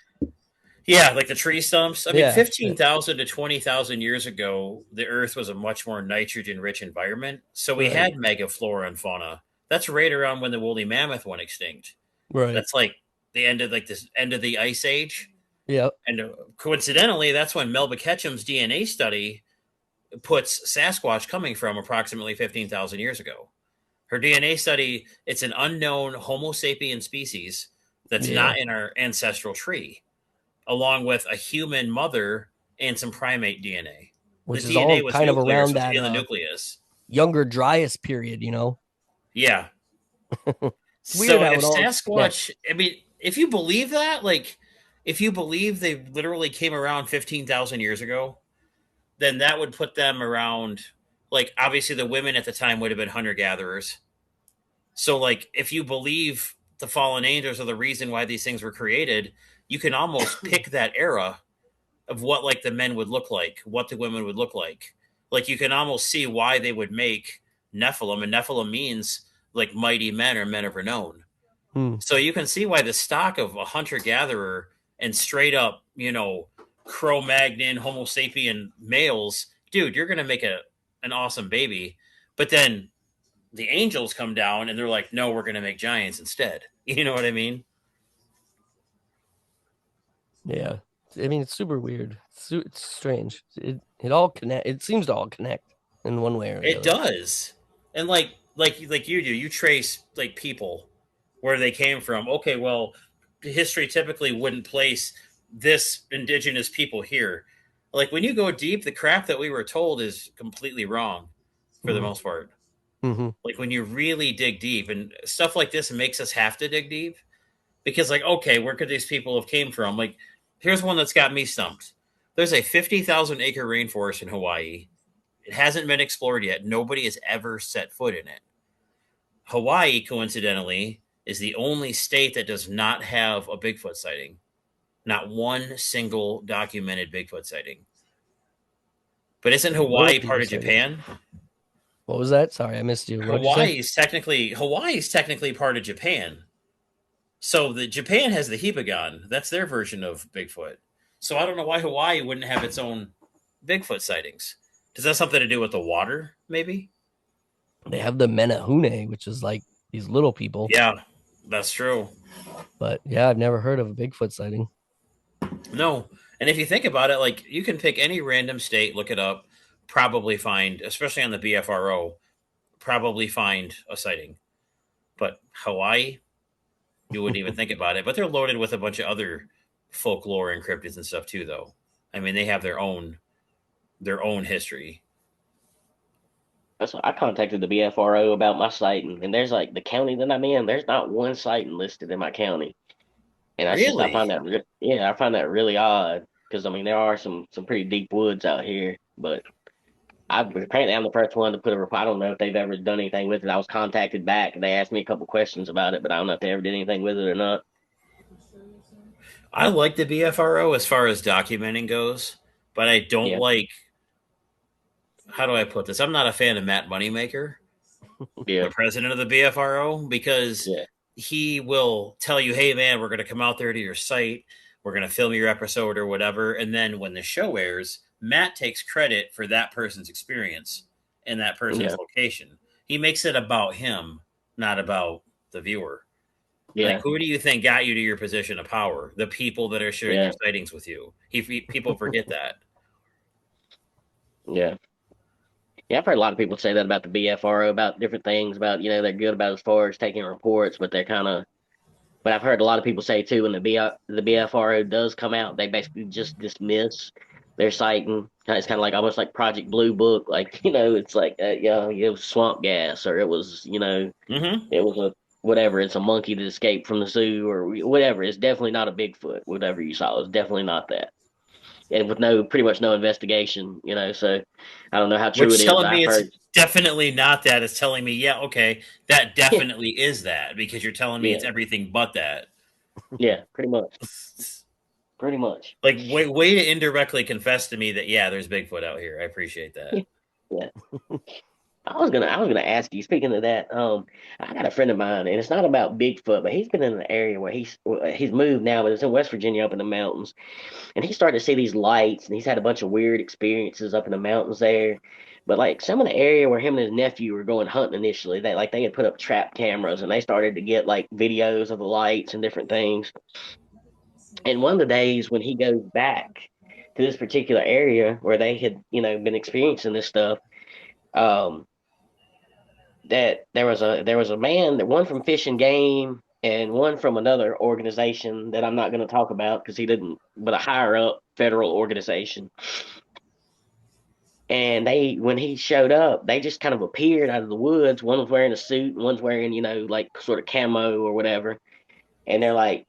[SPEAKER 3] Yeah, like the tree stumps. I mean,
[SPEAKER 2] Yeah.
[SPEAKER 3] 15,000 to 20,000 years ago, the Earth was a much more nitrogen rich environment. So we
[SPEAKER 2] Right.
[SPEAKER 3] had megaflora and fauna That's right around when the woolly mammoth went extinct.
[SPEAKER 2] Right.
[SPEAKER 3] That's like the end of like this end of the ice age.
[SPEAKER 2] Yeah.
[SPEAKER 3] And coincidentally, that's when Melba Ketchum's DNA study puts Sasquatch coming from approximately 15,000 years ago. Her DNA study, it's an unknown Homo sapien species that's
[SPEAKER 2] Yeah.
[SPEAKER 3] not in our ancestral tree, along with a human mother and some primate DNA. The
[SPEAKER 2] Which is
[SPEAKER 3] DNA
[SPEAKER 2] all
[SPEAKER 3] was
[SPEAKER 2] kind of
[SPEAKER 3] nuclear,
[SPEAKER 2] around
[SPEAKER 3] so it's
[SPEAKER 2] that
[SPEAKER 3] in the nucleus.
[SPEAKER 2] younger Dryas period, you know.
[SPEAKER 3] Yeah.
[SPEAKER 2] It's weird
[SPEAKER 3] So
[SPEAKER 2] how
[SPEAKER 3] if
[SPEAKER 2] it all
[SPEAKER 3] Sasquatch,
[SPEAKER 2] connects.
[SPEAKER 3] I mean, if you believe that, like, if you believe they literally came around 15,000 years ago, then that would put them around, like, obviously the women at the time would have been hunter gatherers. So, like, if you believe the fallen angels are the reason why these things were created, you can almost pick that era of what, like, the men would look like, what the women would look like. Like, you can almost see why they would make Nephilim, and Nephilim means like mighty men or men of renown.
[SPEAKER 2] Hmm.
[SPEAKER 3] So you can see why the stock of a hunter gatherer and straight up, Cro Magnon, Homo sapien males, dude, you're gonna make an awesome baby. But then the angels come down and they're like, no, we're gonna make giants instead. You know what I mean?
[SPEAKER 2] Yeah. I mean, it's super weird. It's strange. It all connect. It seems to all connect in one way or the
[SPEAKER 3] It
[SPEAKER 2] other.
[SPEAKER 3] does. And like you do, you trace like people where they came from. Okay, well, history typically wouldn't place this indigenous people here. Like when you go deep, the crap that we were told is completely wrong for the
[SPEAKER 2] Mm-hmm.
[SPEAKER 3] most part.
[SPEAKER 2] Mm-hmm.
[SPEAKER 3] Like when you really dig deep, and stuff like this makes us have to dig deep because, like, okay, where could these people have came from? Like, here's one that's got me stumped. There's a 50,000-acre rainforest in Hawaii. It hasn't been explored yet. Nobody has ever set foot in it. Hawaii, coincidentally, is the only state that does not have a Bigfoot sighting. Not one single documented Bigfoot sighting. But isn't
[SPEAKER 2] What are
[SPEAKER 3] Hawaii
[SPEAKER 2] people
[SPEAKER 3] part of
[SPEAKER 2] saying?
[SPEAKER 3] Japan?
[SPEAKER 2] What was that? Sorry, I missed you. What did you say?
[SPEAKER 3] Hawaii is technically part of Japan. So the Japan has the Hibagon. That's their version of Bigfoot. So I don't know why Hawaii wouldn't have its own Bigfoot sightings. Does that have something to do with the water? Maybe.
[SPEAKER 2] They have the Menehune, which is like these little people.
[SPEAKER 3] Yeah, that's true.
[SPEAKER 2] But yeah, I've never heard of a Bigfoot sighting.
[SPEAKER 3] No. And if you think about it, like you can pick any random state, look it up, probably find, especially on the BFRO, probably find a sighting. But Hawaii, you wouldn't even think about it. But they're loaded with a bunch of other folklore and cryptids and stuff too, though. I mean, they have their own history.
[SPEAKER 1] That's I contacted the BFRO about my sighting, and there's like the county that I'm in. There's not one sighting listed in my county, and I
[SPEAKER 3] Really?
[SPEAKER 1] find that yeah, I find that really odd because I mean there are some pretty deep woods out here, but apparently I'm the first one to put a report. I don't know if they've ever done anything with it. I was contacted back and they asked me a couple questions about it, but I don't know if they ever did anything with it or not.
[SPEAKER 3] I like the BFRO as far as documenting goes, but I don't
[SPEAKER 1] Yeah,
[SPEAKER 3] like, how do I put this? I'm not a fan of Matt Moneymaker,
[SPEAKER 1] yeah,
[SPEAKER 3] the president of the BFRO, because
[SPEAKER 1] yeah,
[SPEAKER 3] he will tell you, hey, man, we're going to come out there to your site. We're going to film your episode or whatever. And then when the show airs, Matt takes credit for that person's experience in that person's
[SPEAKER 1] yeah,
[SPEAKER 3] location. He makes it about him, not about the viewer. Like,
[SPEAKER 1] yeah,
[SPEAKER 3] who do you think got you to your position of power? The people that are sharing
[SPEAKER 1] yeah,
[SPEAKER 3] your sightings with you. People forget that.
[SPEAKER 1] yeah. Yeah, I've heard a lot of people say that about the BFRO, about different things, about, they're good about as far as taking reports, but they're kind of, but I've heard a lot of people say too, when the BFRO does come out, they basically just dismiss their sighting. It's kind of like almost like Project Blue Book, like, it's like, it was swamp gas, or it was,
[SPEAKER 3] Mm-hmm.
[SPEAKER 1] it was a, whatever, it's a monkey that escaped from the zoo, or whatever. It's definitely not a Bigfoot, whatever you saw. It's definitely not that. And with pretty much no investigation, so I don't know how true it
[SPEAKER 3] Which
[SPEAKER 1] is,
[SPEAKER 3] telling
[SPEAKER 1] but
[SPEAKER 3] me
[SPEAKER 1] I've
[SPEAKER 3] it's
[SPEAKER 1] heard,
[SPEAKER 3] definitely not that. It's telling me, yeah, okay, that definitely is that because you're telling me it's
[SPEAKER 1] yeah,
[SPEAKER 3] everything but that.
[SPEAKER 1] yeah, pretty much, pretty much.
[SPEAKER 3] Like, way to indirectly confess to me that, yeah, there's Bigfoot out here. I appreciate that.
[SPEAKER 1] Yeah. I was gonna ask you. Speaking of that, I got a friend of mine, and it's not about Bigfoot, but he's been in an area where he's moved now, but it's in West Virginia, up in the mountains, and he started to see these lights, and he's had a bunch of weird experiences up in the mountains there. But like some of the area where him and his nephew were going hunting initially, they had put up trap cameras and they started to get like videos of the lights and different things. And one of the days when he goes back to this particular area where they had, been experiencing this stuff, um, that there was a man, that one from Fish and Game and one from another organization that I'm not going to talk about because he didn't, but a higher up federal organization. And when he showed up, they just kind of appeared out of the woods. One was wearing a suit, and one's wearing, like sort of camo or whatever. And they're like,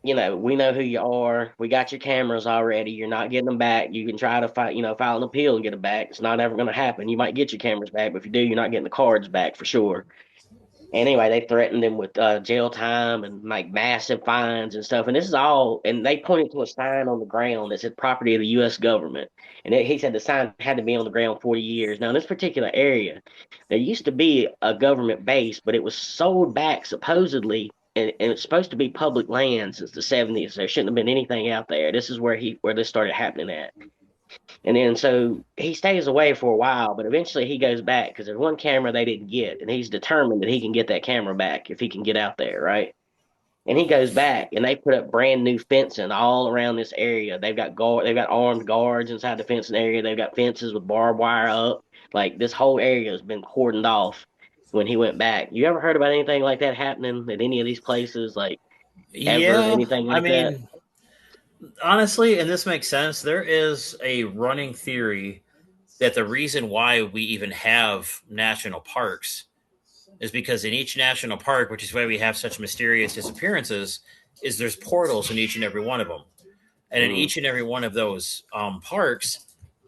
[SPEAKER 1] we know who you are. We got your cameras already. You're not getting them back. You can try to file an appeal and get them back. It's not ever going to happen. You might get your cameras back, but if you do, you're not getting the cards back for sure. Anyway, they threatened him with jail time and like massive fines and stuff. And this is all, and they pointed to a sign on the ground that said property of the U.S. government. And he said the sign had to be on the ground 40 years. Now, in this particular area, there used to be a government base, but it was sold back supposedly, and it's supposed to be public land since the 70s. There shouldn't have been anything out there. This is where this started happening at. And then so he stays away for a while, but eventually he goes back because there's one camera they didn't get, and he's determined that he can get that camera back if he can get out there, right? And he goes back, and they put up brand new fencing all around this area. They've got armed guards inside the fencing area. They've got fences with barbed wire up. Like this whole area has been cordoned off when he went back. You ever heard about anything like that happening at any of these places? Like ever
[SPEAKER 3] Yeah,
[SPEAKER 1] anything
[SPEAKER 3] I
[SPEAKER 1] like that?
[SPEAKER 3] mean, honestly, and this makes sense. There is a running theory that the reason why we even have national parks is because in each national park, which is why we have such mysterious disappearances, is there's portals in each and every one of them. And in
[SPEAKER 1] Mm,
[SPEAKER 3] each and every one of those parks,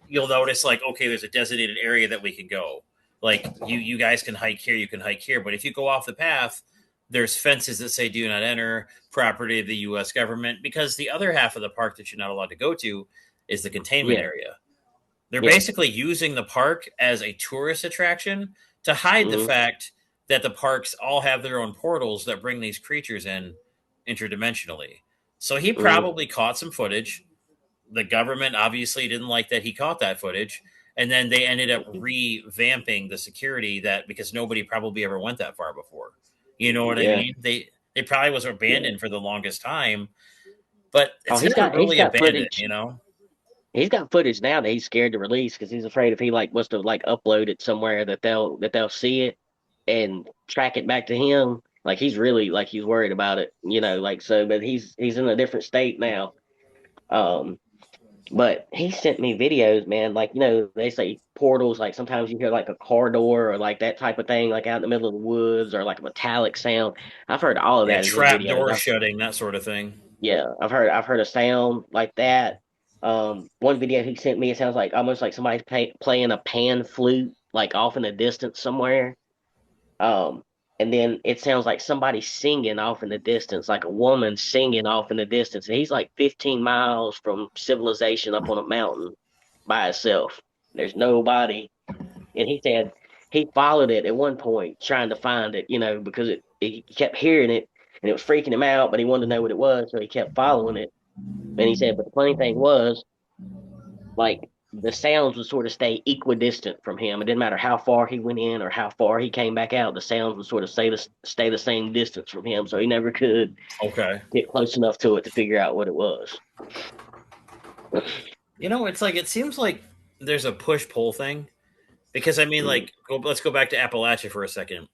[SPEAKER 3] you'll notice like, okay, there's a designated area that we can go. Like you guys can hike here, you can hike here. But if you go off the path, there's fences that say do not enter, property of the US government, because the other half of the park that you're not allowed to go to is the containment
[SPEAKER 1] yeah,
[SPEAKER 3] area. They're
[SPEAKER 1] yeah.
[SPEAKER 3] basically using the park as a tourist attraction to hide the
[SPEAKER 1] Mm,
[SPEAKER 3] fact that the parks all have their own portals that bring these creatures in interdimensionally. So he
[SPEAKER 1] mm,
[SPEAKER 3] probably caught some footage. The government obviously didn't like that he caught that footage. And then they ended up revamping the security that because nobody probably ever went that far before. You know what I
[SPEAKER 1] yeah,
[SPEAKER 3] mean? They probably was
[SPEAKER 1] yeah.
[SPEAKER 3] abandoned for the longest time, but
[SPEAKER 1] Oh,
[SPEAKER 3] it's never
[SPEAKER 1] he's
[SPEAKER 3] really
[SPEAKER 1] got
[SPEAKER 3] abandoned,
[SPEAKER 1] footage.
[SPEAKER 3] you know?
[SPEAKER 1] He's got footage now that he's scared to release because he's afraid if he like was to like upload it somewhere that they'll see it and track it back to him. Like he's really like he's worried about it, like so. But he's in a different state now. Um, but he sent me videos, man. Like they say portals. Like sometimes you hear like a car door or like that type of thing, like out in the middle of the woods or like a metallic sound. I've heard all of
[SPEAKER 3] Yeah,
[SPEAKER 1] that in his
[SPEAKER 3] trap
[SPEAKER 1] videos.
[SPEAKER 3] door shutting, that sort of thing.
[SPEAKER 1] Yeah, I've heard a sound like that. One video he sent me, it sounds like almost like somebody's playing a pan flute, like off in the distance somewhere. Um, and then it sounds like somebody singing off in the distance, like a woman singing off in the distance. And he's like 15 miles from civilization up on a mountain by himself. There's nobody. And he said he followed it at one point, trying to find it, because he kept hearing it and it was freaking him out, but he wanted to know what it was, so he kept following it. And he said, but the funny thing was, like, the sounds would sort of stay equidistant from him. It didn't matter how far he went in or how far he came back out. The sounds would sort of stay the same distance from him, so he never could
[SPEAKER 3] Okay.
[SPEAKER 1] get close enough to it to figure out what it was.
[SPEAKER 3] You know, it's like it seems like there's a push pull thing because I mean,
[SPEAKER 1] Mm,
[SPEAKER 3] let's go back to Appalachia for a second.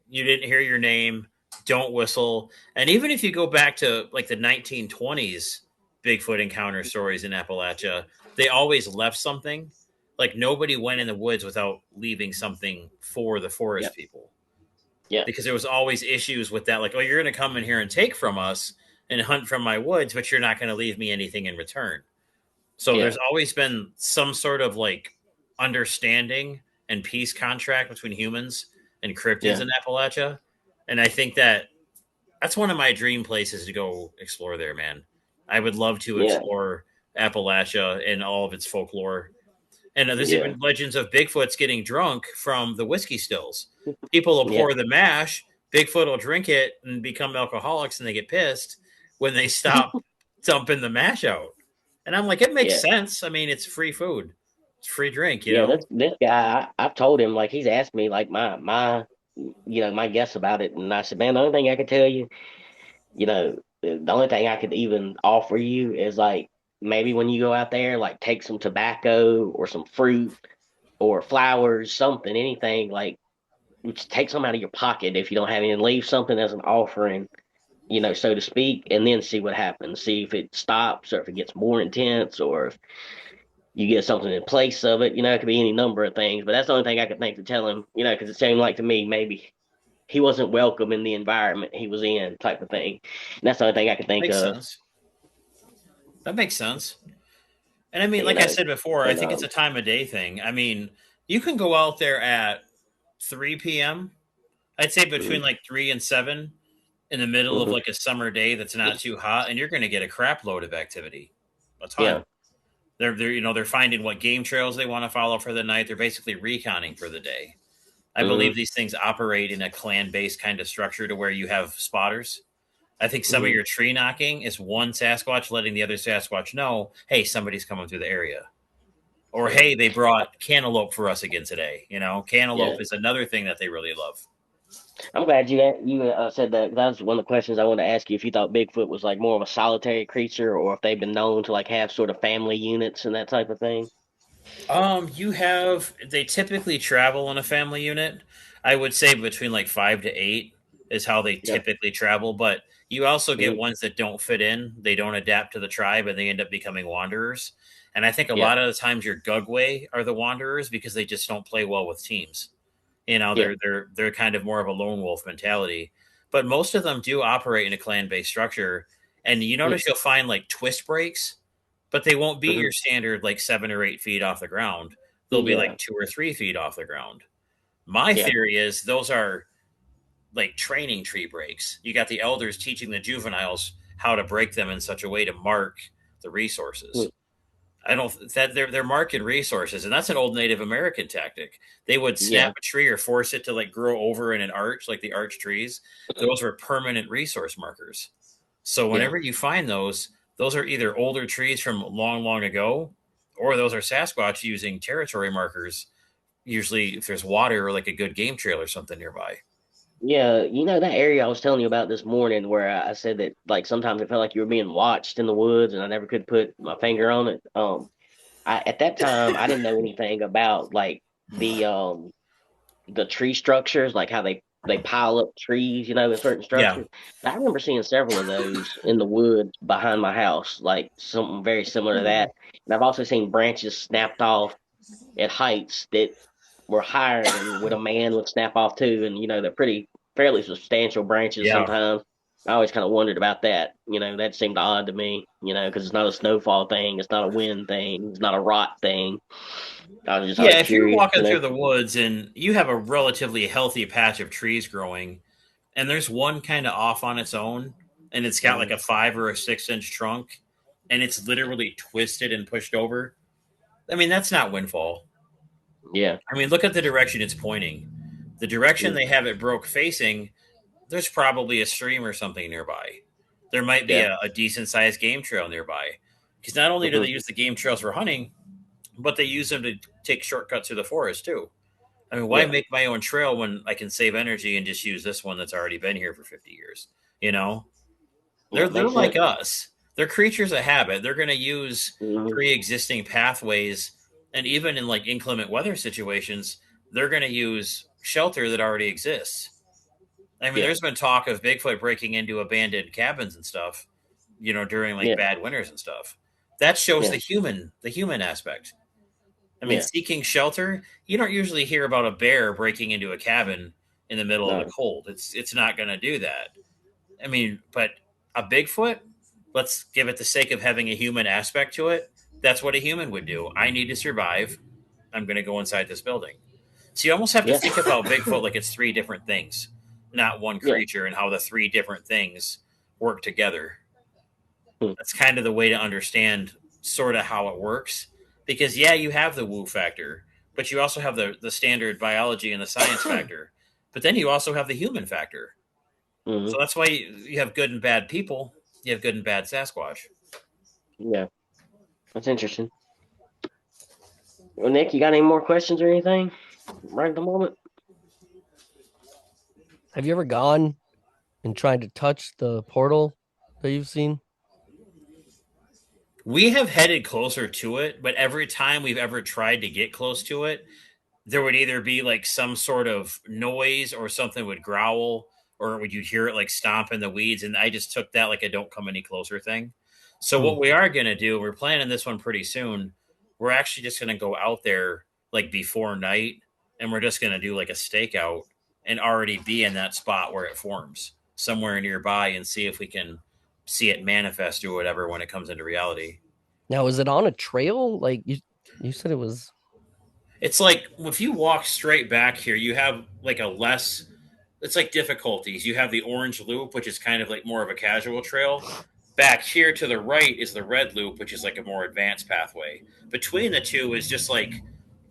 [SPEAKER 3] You didn't hear your name, don't whistle, and even if you go back to like the 1920s Bigfoot encounter stories in Appalachia, they always left something. Like nobody went in the woods without leaving something for the
[SPEAKER 1] yeah,
[SPEAKER 3] forest people
[SPEAKER 1] yeah,
[SPEAKER 3] because there was always issues with that. Like, oh, you're going to come in here and take from us and hunt from my woods, but you're not going to leave me anything in return. So
[SPEAKER 1] yeah,
[SPEAKER 3] there's always been some sort of like understanding and peace contract between humans and cryptids
[SPEAKER 1] yeah,
[SPEAKER 3] in Appalachia. And I think that that's one of my dream places to go explore there, man. I would love to
[SPEAKER 1] yeah,
[SPEAKER 3] explore Appalachia and all of its folklore. And there's
[SPEAKER 1] yeah,
[SPEAKER 3] even legends of Bigfoot's getting drunk from the whiskey stills. People will
[SPEAKER 1] yeah,
[SPEAKER 3] pour the mash, Bigfoot will drink it and become alcoholics and they get pissed when they stop dumping the mash out. And I'm like, it makes
[SPEAKER 1] yeah,
[SPEAKER 3] sense. I mean, it's free food. free drink, you
[SPEAKER 1] Yeah,
[SPEAKER 3] know.
[SPEAKER 1] this guy, I've told him like he's asked me like my guess about it, and I said, man, the only thing I could tell you, the only thing I could even offer you is like maybe when you go out there, like take some tobacco or some fruit or flowers, something, anything like just take some out of your pocket if you don't have any, and leave something as an offering, so to speak, and then see what happens. See if it stops or if it gets more intense or if you get something in place of it. It could be any number of things, but that's the only thing I could think to tell him, because it seemed like to me maybe he wasn't welcome in the environment he was in, type of thing. And that's the only thing I could think
[SPEAKER 3] Makes
[SPEAKER 1] of,
[SPEAKER 3] sense. That makes sense. And I mean,
[SPEAKER 1] you
[SPEAKER 3] like I
[SPEAKER 1] know.
[SPEAKER 3] said before, I
[SPEAKER 1] And
[SPEAKER 3] think it's a time of day thing. I mean, you can go out there at 3 p.m. I'd say between
[SPEAKER 1] mhm,
[SPEAKER 3] like 3 and 7 in the middle of
[SPEAKER 1] mhm,
[SPEAKER 3] like a summer day that's not too hot, and you're going to get a crap load of activity, a
[SPEAKER 1] yeah,
[SPEAKER 3] ton. They're finding what game trails they want to follow for the night. They're basically reconning for the day. I believe
[SPEAKER 1] mhm,
[SPEAKER 3] these things operate in a clan based kind of structure to where you have spotters. I think some of
[SPEAKER 1] mhm,
[SPEAKER 3] your tree knocking is one Sasquatch letting the other Sasquatch know, hey, somebody's coming through the area. Or
[SPEAKER 1] yeah,
[SPEAKER 3] hey, they brought cantaloupe for us again today. You know,
[SPEAKER 1] yeah.
[SPEAKER 3] cantaloupe is another thing that they really love.
[SPEAKER 1] I'm glad you said that. That was one of the questions I wanted to ask you, if you thought Bigfoot was like more of a solitary creature or if they've been known to like have sort of family units and that type of thing.
[SPEAKER 3] They typically travel in a family unit. I would say between like 5 to 8 is how they
[SPEAKER 1] Yeah.
[SPEAKER 3] typically travel, but you also get
[SPEAKER 1] Hmm.
[SPEAKER 3] ones that don't fit in. They don't adapt to the tribe and they end up becoming wanderers. And I think a
[SPEAKER 1] Yeah.
[SPEAKER 3] lot of the times your Gugway are the wanderers because they just don't play well with teams. You know,
[SPEAKER 1] Yeah.
[SPEAKER 3] they're kind of more of a lone wolf mentality. But most of them do operate in a clan based structure. And you notice you'll find like twist breaks, but they won't be
[SPEAKER 1] Mm-hmm.
[SPEAKER 3] your standard like 7 or 8 feet off the ground. They'll be like
[SPEAKER 1] Yeah.
[SPEAKER 3] 2 or 3 feet off the ground. My
[SPEAKER 1] Yeah.
[SPEAKER 3] theory is those are like training tree breaks. You got the elders teaching the juveniles how to break them in such a way to mark the
[SPEAKER 1] Mm.
[SPEAKER 3] resources. I don't that they're marking resources, and that's an old Native American tactic. They would
[SPEAKER 1] Yeah.
[SPEAKER 3] snap a tree or force it to like grow over in an arch, like the arch trees. Those were permanent resource markers. So
[SPEAKER 1] Yeah.
[SPEAKER 3] whenever you find those are either older trees from long, long ago, or those are Sasquatch using territory markers. Usually, if there's water or like a good game trail or something nearby.
[SPEAKER 1] Yeah. That area I was telling you about this morning where I said that like sometimes it felt like you were being watched in the woods and I never could put my finger on it. At that time I didn't know anything about like the tree structures, like how they pile up trees, in certain
[SPEAKER 3] Yeah,
[SPEAKER 1] structures. But I remember seeing several of those in the woods behind my house, like something very similar to that. And I've also seen branches snapped off at heights that were higher than what a man would snap off to, and they're pretty fairly substantial branches
[SPEAKER 3] yeah.
[SPEAKER 1] sometimes. I always kind of wondered about that. That seemed odd to me. Because it's not a snowfall thing, it's not a wind thing, it's not a rot thing. I was just always
[SPEAKER 3] Yeah, if you're
[SPEAKER 1] curious.
[SPEAKER 3] walking through the woods and you have a relatively healthy patch of trees growing, and there's one kind of off on its own, and it's got like
[SPEAKER 1] Mhm.
[SPEAKER 3] a 5 or 6 inch trunk, and it's literally twisted and pushed over. I mean, that's not windfall.
[SPEAKER 1] Yeah.
[SPEAKER 3] I mean, look at the direction it's pointing. The direction
[SPEAKER 1] Mm.
[SPEAKER 3] they have it broke facing, there's probably a stream or something nearby. There might be
[SPEAKER 1] Yeah.
[SPEAKER 3] a decent sized game trail nearby. Because not only do they
[SPEAKER 1] Hmm.
[SPEAKER 3] use the game trails for hunting, but they use them to take shortcuts through the forest too. I mean, why
[SPEAKER 1] Yeah.
[SPEAKER 3] make my own trail when I can save energy and just use this one that's already been here for 50 years? You know,
[SPEAKER 1] Yeah.
[SPEAKER 3] they're
[SPEAKER 1] Makes
[SPEAKER 3] like
[SPEAKER 1] sense.
[SPEAKER 3] us. They're creatures of habit. They're going to use
[SPEAKER 1] Hmm.
[SPEAKER 3] pre-existing pathways, and even in like inclement weather situations, they're going to use shelter that already exists. I mean,
[SPEAKER 1] Yeah.
[SPEAKER 3] there's been talk of Bigfoot breaking into abandoned cabins and stuff, during like
[SPEAKER 1] Yeah.
[SPEAKER 3] bad winters and stuff. That shows
[SPEAKER 1] Yeah.
[SPEAKER 3] the human aspect. I mean,
[SPEAKER 1] Yeah.
[SPEAKER 3] seeking shelter, you don't usually hear about a bear breaking into a cabin in the middle of the
[SPEAKER 1] No.
[SPEAKER 3] cold. It's not going to do that. I mean, but a Bigfoot, let's give it the sake of having a human aspect to it. That's what a human would do. I need to survive. I'm going to go inside this building. So you almost have to
[SPEAKER 1] Yeah.
[SPEAKER 3] think about Bigfoot like it's three different things, not one
[SPEAKER 1] Yeah.
[SPEAKER 3] creature, and how the three different things work together.
[SPEAKER 1] Hmm.
[SPEAKER 3] That's kind of the way to understand sort of how it works. Because yeah, you have the woo factor, but you also have the standard biology and the science factor. But then you also have the human factor. So
[SPEAKER 1] Hmm.
[SPEAKER 3] that's why you have good and bad people. You have good and bad Sasquatch.
[SPEAKER 1] Yeah. That's interesting. Well, Nick, you got any more questions or anything right at the moment?
[SPEAKER 2] Have you ever gone and tried to touch the portal that you've seen?
[SPEAKER 3] We have headed closer to it, but every time we've ever tried to get close to it, there would either be like some sort of noise or something would growl or would you hear it like stomp in the weeds. And I just took that like a don't come any closer thing. So
[SPEAKER 2] Hmm.
[SPEAKER 3] what we are going to do, we're planning this one pretty soon. We're actually just going to go out there like before night and we're just going to do like a stakeout and already be in that spot where it forms somewhere nearby and see if we can see it manifest or whatever when it comes into reality.
[SPEAKER 2] Now, is it on a trail? Like you said it was.
[SPEAKER 3] It's like if you walk straight back here, you have like a less. It's like difficulties. You have the orange loop, which is kind of like more of a casual trail. Back here to the right is the red loop, which is like a more advanced pathway. Between the two is just like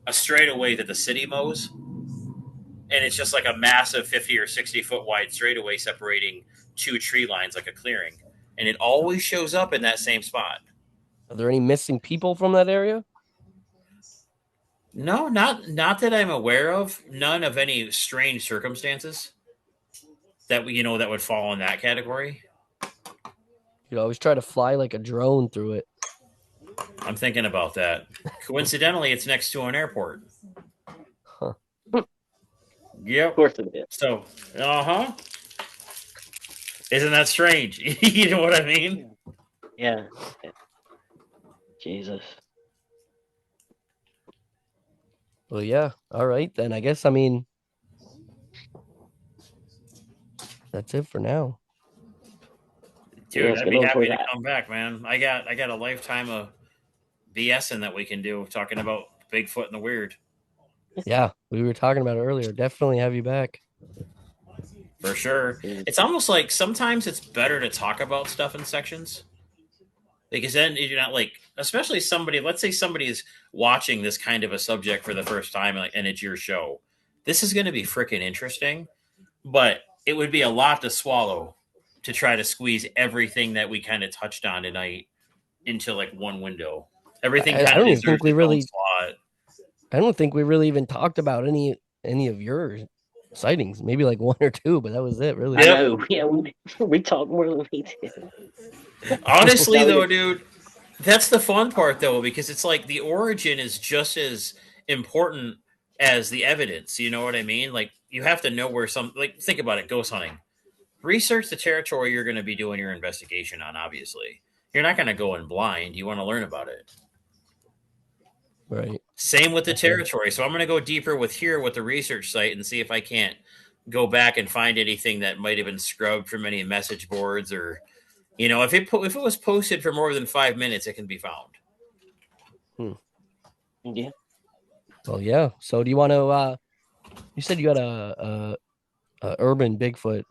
[SPEAKER 3] a straightaway that the city mows, and it's just like a massive 50 or 60 foot wide straightaway separating two tree lines, like a clearing, and it always shows up in that same spot.
[SPEAKER 2] Are there any missing people from that area?
[SPEAKER 3] No, not that I'm aware of. None of any strange circumstances that that would fall in that category.
[SPEAKER 2] You always try to fly like a drone through it.
[SPEAKER 3] I'm thinking about that. Coincidentally, it's next to an airport.
[SPEAKER 2] Huh.
[SPEAKER 1] Of
[SPEAKER 3] Yep.
[SPEAKER 1] course it is.
[SPEAKER 3] So, uh huh. Isn't that strange? You know what I mean?
[SPEAKER 1] Yeah. Jesus.
[SPEAKER 2] Well, yeah. All right, then. I guess, I mean, that's it for now.
[SPEAKER 1] Yeah,
[SPEAKER 3] Dude,
[SPEAKER 1] let's
[SPEAKER 3] I'd
[SPEAKER 1] get
[SPEAKER 3] be
[SPEAKER 1] on
[SPEAKER 3] happy
[SPEAKER 1] towards
[SPEAKER 3] to
[SPEAKER 1] that.
[SPEAKER 3] come back, man. I got a lifetime of BSing that we can do talking about Bigfoot and the weird.
[SPEAKER 2] Yeah, we were talking about it earlier. Definitely have you back.
[SPEAKER 3] For sure.
[SPEAKER 1] Yeah.
[SPEAKER 3] It's almost like sometimes it's better to talk about stuff in sections because then you're not like, especially somebody. Let's say somebody is watching this kind of a subject for the first time, and it's your show. This is going to be freaking interesting, but it would be a lot to swallow to try to squeeze everything that we kind of touched on tonight into like one window. Everything
[SPEAKER 2] I
[SPEAKER 3] kind of
[SPEAKER 2] don't even think
[SPEAKER 3] deserves
[SPEAKER 2] we
[SPEAKER 3] its own
[SPEAKER 2] really.
[SPEAKER 3] slot.
[SPEAKER 2] I don't think we really even talked about any of your sightings. Maybe like one or two, but that was it,
[SPEAKER 1] I
[SPEAKER 2] really.
[SPEAKER 3] Yep.
[SPEAKER 1] know. Yeah, we talk more than we did.
[SPEAKER 3] Honestly,
[SPEAKER 1] No,
[SPEAKER 3] though, dude, that's the fun part, though, because it's like the origin is just as important as the evidence. You know what I mean? Like, you have to know where like, think about it, ghost hunting. Research the territory you're going to be doing your investigation on, obviously. You're not going to go in blind. You want to learn about it.
[SPEAKER 2] Right.
[SPEAKER 3] Same with the
[SPEAKER 2] Okay.
[SPEAKER 3] territory. So I'm going to go deeper with the research site and see if I can't go back and find anything that might have been scrubbed from any message boards or, if it was posted for more than 5 minutes, it can be found.
[SPEAKER 2] Hmm.
[SPEAKER 1] yeah.
[SPEAKER 2] Well, yeah. So do you want to? You said you got a Urban Bigfoot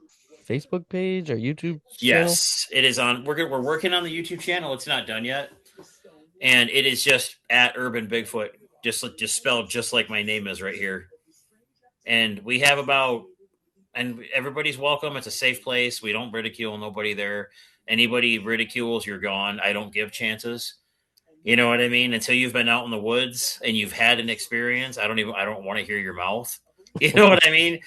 [SPEAKER 2] Facebook page or YouTube channel?
[SPEAKER 3] Yes, it is on. We're working on the YouTube channel. It's not done yet, and it is just at Urban Bigfoot, just spelled just like my name is right here. And we have and everybody's welcome. It's a safe place. We don't ridicule nobody there. Anybody ridicules, you're gone. I don't give chances. You know what I mean? Until you've been out in the woods and you've had an experience, I don't want to hear your mouth. You know what I mean?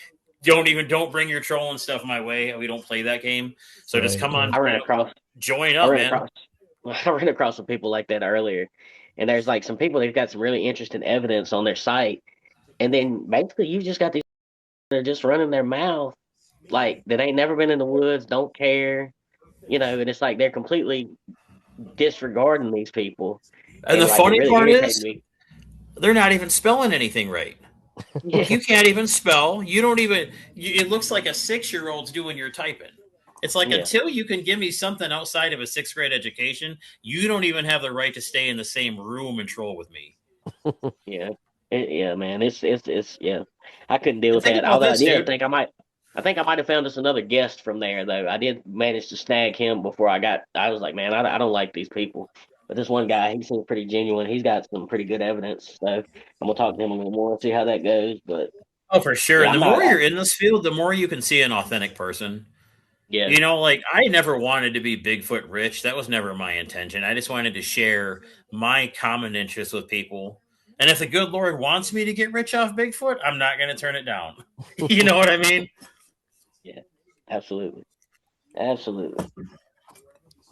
[SPEAKER 3] Don't bring your trolling stuff my way. We don't play that game. So just
[SPEAKER 2] Right.
[SPEAKER 3] come
[SPEAKER 2] Yeah.
[SPEAKER 3] on,
[SPEAKER 1] I ran across.
[SPEAKER 3] join
[SPEAKER 1] I
[SPEAKER 3] up,
[SPEAKER 1] ran
[SPEAKER 3] man.
[SPEAKER 1] across. I ran across some people like that earlier, and there's like some people they've got some really interesting evidence on their site, and then basically you just got these that are just running their mouth like that ain't never been in the woods, don't care, and it's like they're completely disregarding these people,
[SPEAKER 3] And
[SPEAKER 1] and
[SPEAKER 3] the
[SPEAKER 1] like it
[SPEAKER 3] funny
[SPEAKER 1] really
[SPEAKER 3] part
[SPEAKER 1] irritated
[SPEAKER 3] is,
[SPEAKER 1] me.
[SPEAKER 3] they're not even spelling anything right.
[SPEAKER 1] Yeah,
[SPEAKER 3] You can't even spell. You don't even. It looks like a 6 year old's doing your typing. It's like
[SPEAKER 1] yeah,
[SPEAKER 3] until you can give me something outside of a sixth grade education, you don't even have the right to stay in the same room and troll with me.
[SPEAKER 1] yeah, yeah, man. It's yeah. I couldn't deal
[SPEAKER 3] And
[SPEAKER 1] with
[SPEAKER 3] think
[SPEAKER 1] that.
[SPEAKER 3] about
[SPEAKER 1] Although I
[SPEAKER 3] this,
[SPEAKER 1] did
[SPEAKER 3] dude.
[SPEAKER 1] think I might. I think I might have found us another guest from there, though. I did manage to snag him before I got. I was like, man, I don't like these people. But this one guy, he seems pretty genuine. He's got some pretty good evidence. So I'm gonna talk to him a little more and see how that goes. But
[SPEAKER 3] Oh, for sure.
[SPEAKER 1] yeah,
[SPEAKER 3] And
[SPEAKER 1] I'm
[SPEAKER 3] the
[SPEAKER 1] not.
[SPEAKER 3] more you're in this field, the more you can see an authentic person.
[SPEAKER 1] Yeah,
[SPEAKER 3] Like I never wanted to be Bigfoot rich. That was never my intention. I just wanted to share my common interests with people. And if the good Lord wants me to get rich off Bigfoot, I'm not going to turn it down. You know what I mean?
[SPEAKER 1] Yeah, absolutely, absolutely.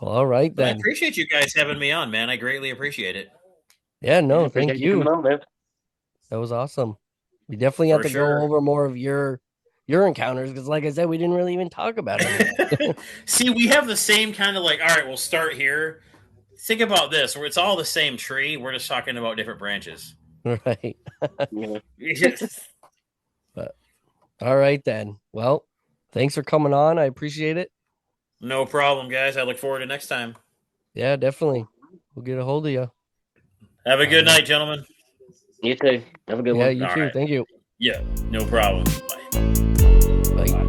[SPEAKER 2] Well, all right
[SPEAKER 3] But I
[SPEAKER 2] then.
[SPEAKER 3] appreciate you guys having me on, man. I greatly appreciate it.
[SPEAKER 2] Yeah,
[SPEAKER 1] Yeah,
[SPEAKER 2] no, thank
[SPEAKER 1] appreciate you coming
[SPEAKER 2] you.
[SPEAKER 1] on, man.
[SPEAKER 2] That was awesome. We definitely have
[SPEAKER 3] For
[SPEAKER 2] to go
[SPEAKER 3] sure.
[SPEAKER 2] over more of your encounters because, like I said, we didn't really even talk about any.
[SPEAKER 3] See, we have the same kind of like, all right, we'll start here. Think about this, where it's all the same tree. We're just talking about different branches.
[SPEAKER 2] Right.
[SPEAKER 1] Yeah,
[SPEAKER 2] But all right then. Well, thanks for coming on. I appreciate it.
[SPEAKER 3] No problem, guys. I look forward to next time.
[SPEAKER 2] Yeah, definitely. We'll get a hold of you.
[SPEAKER 3] Have a
[SPEAKER 2] All
[SPEAKER 3] good
[SPEAKER 2] right.
[SPEAKER 3] night, gentlemen.
[SPEAKER 1] you too. Have a good
[SPEAKER 2] Yeah,
[SPEAKER 1] one.
[SPEAKER 2] you
[SPEAKER 3] All
[SPEAKER 2] too.
[SPEAKER 3] right.
[SPEAKER 2] Thank you.
[SPEAKER 3] Yeah, no problem. Bye.
[SPEAKER 2] Bye.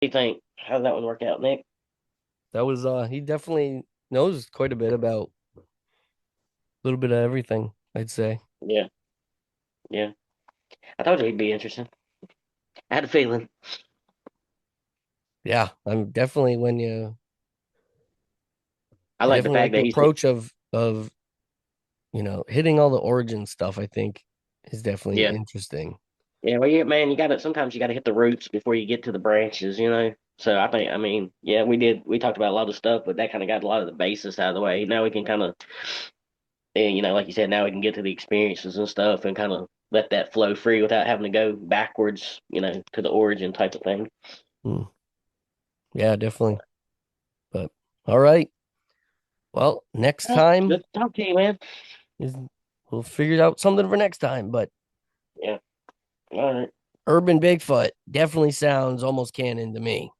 [SPEAKER 1] What do you think? How did that one work out, Nick?
[SPEAKER 2] That was he definitely knows quite a bit about a little bit of everything, I'd say.
[SPEAKER 1] Yeah, yeah. I told you he'd be interesting. I had a feeling.
[SPEAKER 2] Yeah, I'm definitely
[SPEAKER 1] I
[SPEAKER 2] I
[SPEAKER 1] like the
[SPEAKER 2] definitely
[SPEAKER 1] fact
[SPEAKER 2] like the
[SPEAKER 1] that he's.
[SPEAKER 2] approach of hitting all the origin stuff, I think is definitely
[SPEAKER 1] Yeah,
[SPEAKER 2] interesting.
[SPEAKER 1] yeah. Well, yeah, man. You got to sometimes you got to hit the roots before you get to the branches. So I think, I mean, yeah, we did. We talked about a lot of stuff, but that kind of got a lot of the basis out of the way. Now we can kind of, like you said, now we can get to the experiences and stuff, and kind of let that flow free without having to go backwards, to the origin type of thing.
[SPEAKER 2] Hmm. Yeah, definitely. But all right. Well, next time
[SPEAKER 1] Good to talk to you, man.
[SPEAKER 2] is we'll figure out something for next time. But
[SPEAKER 1] Yeah. All right.
[SPEAKER 2] Urban Bigfoot definitely sounds almost canon to me.